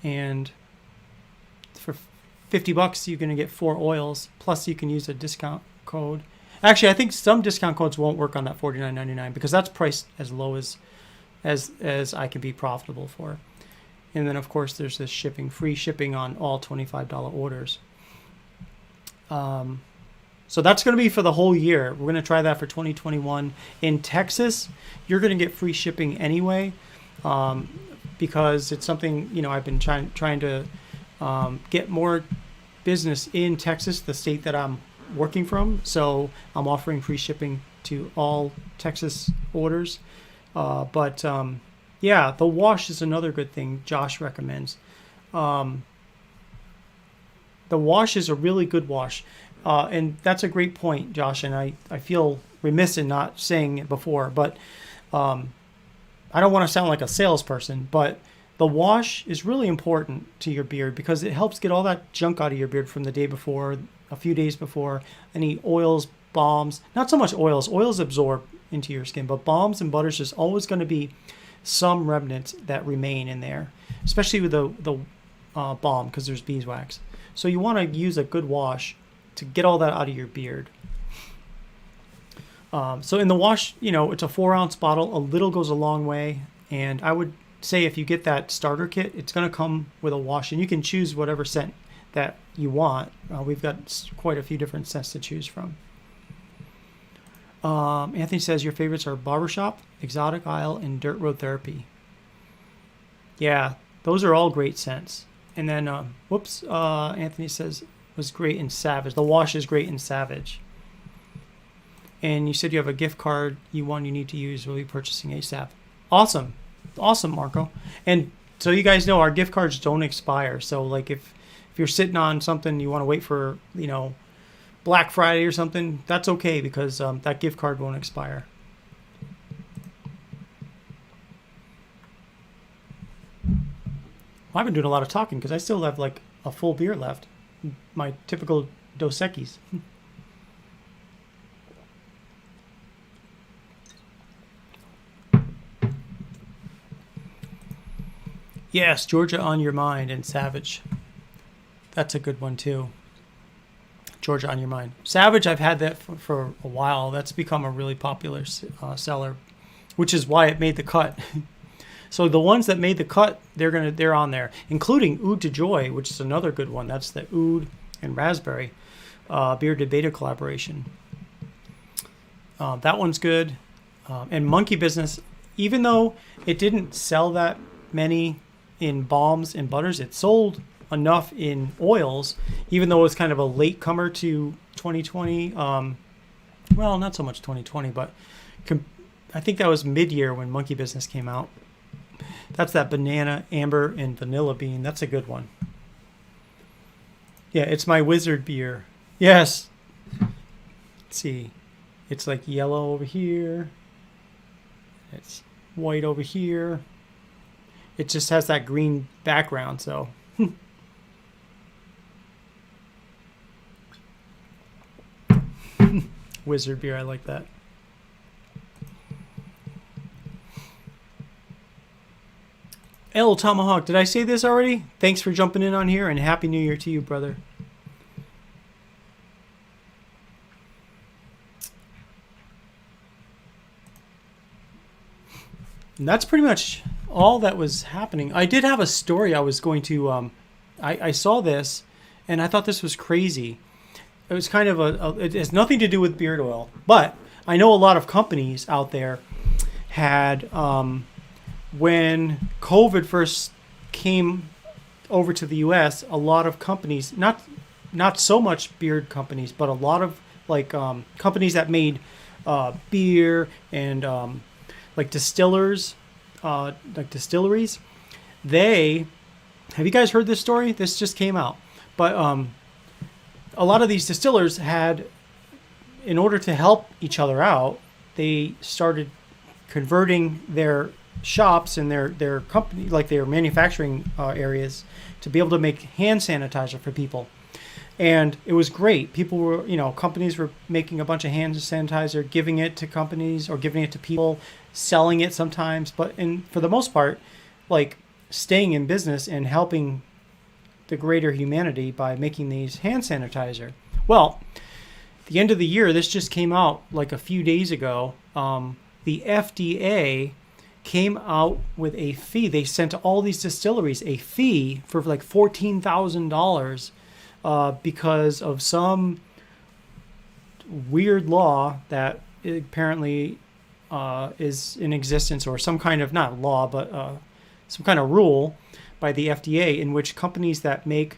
and for $50 you're going to get 4 oils, plus you can use a discount code. Actually, I think some discount codes won't work on that $49.99, because that's priced as low as I can be profitable for. And then, of course, there's this shipping, free shipping on all $25 orders. So that's going to be for the whole year. We're going to try that for 2021. In Texas, you're going to get free shipping anyway, because it's something, I've been trying to get more business in Texas, the state that I'm working from. So I'm offering free shipping to all Texas orders. But yeah, the wash is another good thing Josh recommends. The wash is a really good wash. And that's a great point, Josh. And I feel remiss in not saying it before, but I don't want to sound like a salesperson, but the wash is really important to your beard because it helps get all that junk out of your beard from the day before, a few days before. Any oils, balms, not so much oils. Oils absorb into your skin, but balms and butters, there's always going to be some remnants that remain in there, especially with the balm because there's beeswax. So you want to use a good wash to get all that out of your beard. So in the wash, it's a 4-ounce bottle. A little goes a long way. And I would say if you get that starter kit, it's going to come with a wash. And you can choose whatever scent that you want. We've got quite a few different scents to choose from. Anthony says your favorites are Barbershop, Exotic Isle, and Dirt Road Therapy. Yeah, those are all great scents. And then, Anthony says was great in Savage. The wash is great in Savage. And you said you have a gift card you need to use. We'll be purchasing ASAP. Awesome, Marco. And so you guys know our gift cards don't expire. So like if you're sitting on something you want to wait for, Black Friday or something, that's okay because that gift card won't expire. Well, I've been doing a lot of talking because I still have like a full beer left. My typical Dos Equis. Yes, Georgia on Your Mind and Savage. That's a good one too. Georgia on Your Mind. Savage, I've had that for a while. That's become a really popular seller, which is why it made the cut. So the ones that made the cut, they're on there, including Oud de Joy, which is another good one. That's the Oud and Raspberry Bearded Beta collaboration. That one's good. And Monkey Business, even though it didn't sell that many in balms and butters, it sold enough in oils, even though it was kind of a late comer to 2020. Well, not so much 2020, but I think that was mid-year when Monkey Business came out. That's that banana, amber, and vanilla bean. That's a good one. Yeah, it's my wizard beer. Yes. Let's see. It's like yellow over here. It's white over here. It just has that green background, so... Wizard beer, I like that. El Tomahawk, did I say this already? Thanks for jumping in on here, and Happy New Year to you, brother. And that's pretty much all that was happening. I did have a story I was going to... I saw this, and I thought this was crazy. It was kind of it has nothing to do with beard oil, but I know a lot of companies out there had, when COVID first came over to the U.S., a lot of companies, not so much beard companies, but a lot of companies that made beer and distillers, distilleries. Have you guys heard this story? This just came out, but a lot of these distillers had, in order to help each other out, they started converting their shops and their company, like their manufacturing areas, to be able to make hand sanitizer for people. And it was great. People were, companies were making a bunch of hand sanitizer, giving it to companies or giving it to people, selling it sometimes. But for the most part, staying in business and helping the greater humanity by making these hand sanitizer. Well, at the end of the year, this just came out a few days ago. The FDA came out with a fee. They sent all these distilleries a fee for $14,000 because of some weird law that apparently is in existence, or some kind of, not law, but some kind of rule by the FDA, in which companies that make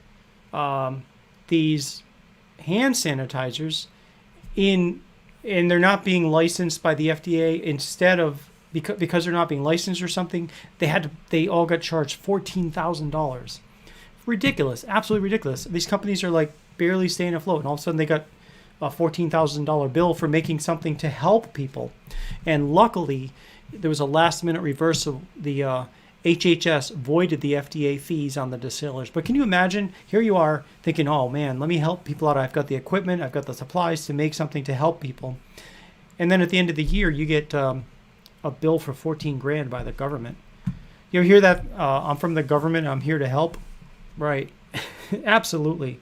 these hand sanitizers and they're not being licensed by the FDA, instead of, because they're not being licensed or something, they all got charged $14,000. Ridiculous, absolutely ridiculous. These companies are like barely staying afloat, and all of a sudden they got a $14,000 bill for making something to help people. And luckily, there was a last-minute reversal. The HHS voided the FDA fees on the distillers. But can you imagine? Here you are thinking, "Oh man, let me help people out. I've got the equipment, I've got the supplies to make something to help people." And then at the end of the year, you get a bill for 14 grand by the government. You ever hear that? I'm from the government. I'm here to help. Right? Absolutely.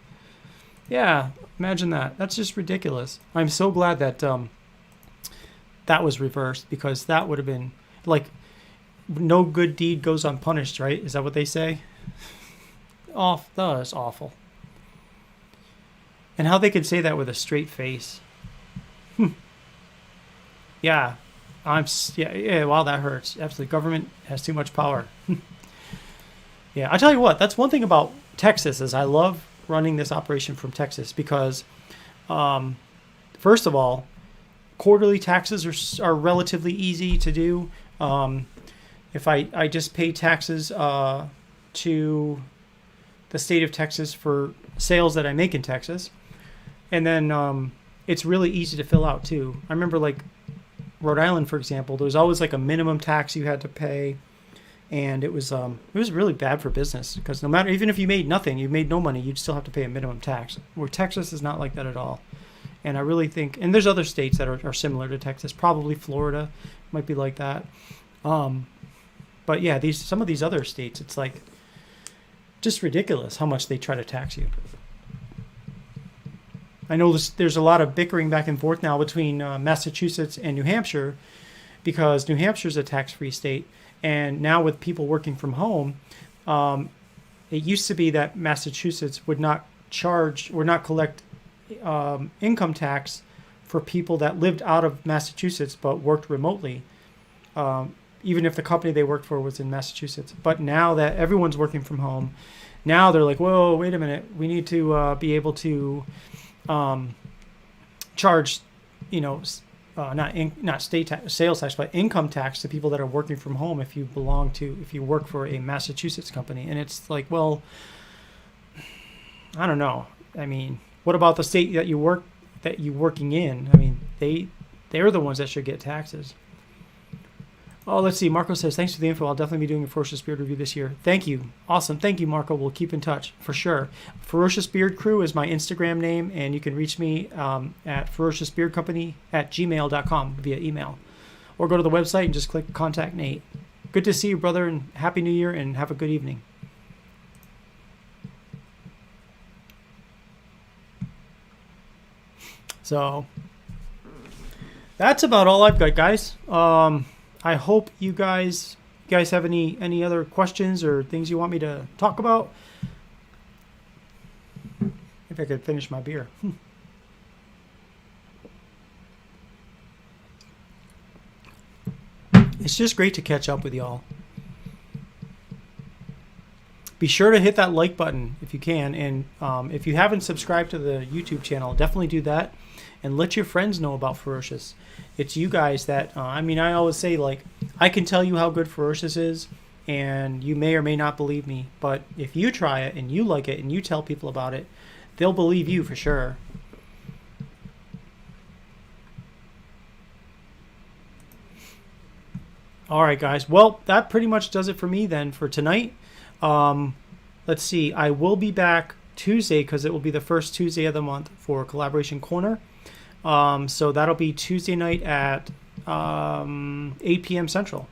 Yeah. Imagine that. That's just ridiculous. I'm so glad that that was reversed, because that would have been like, no good deed goes unpunished, right? Is that what they say? That is awful. And how they could say that with a straight face. Yeah. Yeah, wow, that hurts. Absolutely. Government has too much power. Yeah, I tell you what, that's one thing about Texas, is I love running this operation from Texas, because first of all, quarterly taxes are relatively easy to do. If I just pay taxes to the state of Texas for sales that I make in Texas, and then it's really easy to fill out too. I remember, like, Rhode Island, for example, there was always like a minimum tax you had to pay, and it was really bad for business, because no matter, even if you made nothing, you made no money, you'd still have to pay a minimum tax. Where Texas is not like that at all. And I really think, and there's other states that are similar to Texas, probably Florida might be like that. But yeah, some of these other states, it's like just ridiculous how much they try to tax you. I know there's a lot of bickering back and forth now between Massachusetts and New Hampshire, because New Hampshire's a tax-free state, and now with people working from home, it used to be that Massachusetts would not collect income tax for people that lived out of Massachusetts but worked remotely, even if the company they worked for was in Massachusetts. But now that everyone's working from home, now they're like, whoa, wait a minute, we need to be able to charge, not state tax, sales tax, but income tax to people that are working from home if you work for a Massachusetts company. And it's like, well, I don't know. I mean, what about the state that you're working in? I mean, they're the ones that should get taxes. Oh, let's see. Marco says, thanks for the info. I'll definitely be doing a Ferocious Beard review this year. Thank you. Awesome. Thank you, Marco. We'll keep in touch for sure. Ferocious Beard Crew is my Instagram name, and you can reach me at ferociousbeardcompany@gmail.com via email. Or go to the website and just click Contact Nate. Good to see you, brother, and Happy New Year, and have a good evening. So that's about all I've got, guys. I hope you guys have any other questions or things you want me to talk about. If I could finish my beer. It's just great to catch up with y'all. Be sure to hit that like button if you can, and if you haven't subscribed to the YouTube channel, definitely do that, and let your friends know about Ferocious. It's you guys that, I always say, like, I can tell you how good Ferocious is, and you may or may not believe me, but if you try it and you like it and you tell people about it, they'll believe you for sure. All right, guys. Well, that pretty much does it for me then for tonight. Let's see. I will be back Tuesday, because it will be the first Tuesday of the month for Collaboration Corner. So that'll be Tuesday night at 8 p.m. Central.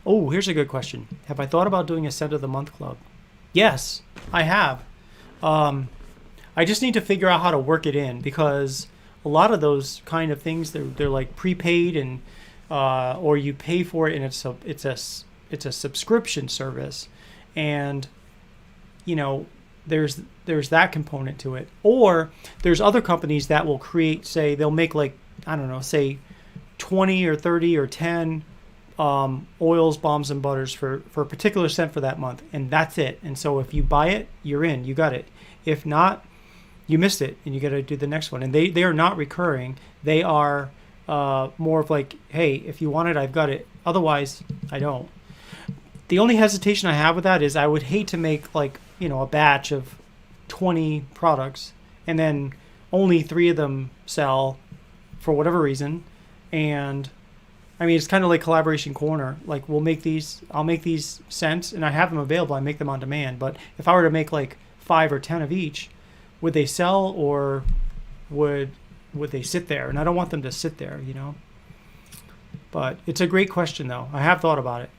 Oh, here's a good question. Have I thought about doing a Scent of the Month club? Yes, I have. I just need to figure out how to work it in, because a lot of those kind of things, they're like prepaid, and or you pay for it, and it's a subscription service, and there's that component to it. Or there's other companies that will create, say, they'll make like, I don't know, say 20 or 30 or 10 oils, balms, and butters for a particular scent for that month, and that's it. And so if you buy it, you're in, you got it. If not, you missed it, and you got to do the next one. And they are not recurring. They are more of like, hey, if you want it, I've got it. Otherwise, I don't. The only hesitation I have with that is I would hate to make like, a batch of 20 products and then only 3 of them sell for whatever reason. And I mean, it's kind of like Collaboration Corner. Like I'll make these scents and I have them available. I make them on demand. But if I were to make like 5 or 10 of each, would they sell or would they sit there? And I don't want them to sit there, But it's a great question, though. I have thought about it.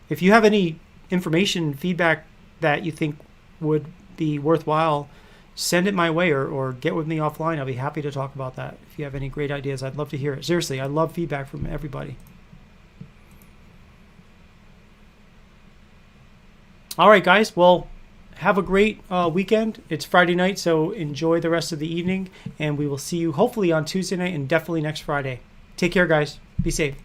If you have any information, feedback that you think would be worthwhile, send it my way or get with me offline. I'll be happy to talk about that. If you have any great ideas, I'd love to hear it. Seriously, I love feedback from everybody. All right, guys. Well, have a great weekend. It's Friday night, so enjoy the rest of the evening, and we will see you hopefully on Tuesday night and definitely next Friday. Take care, guys. Be safe.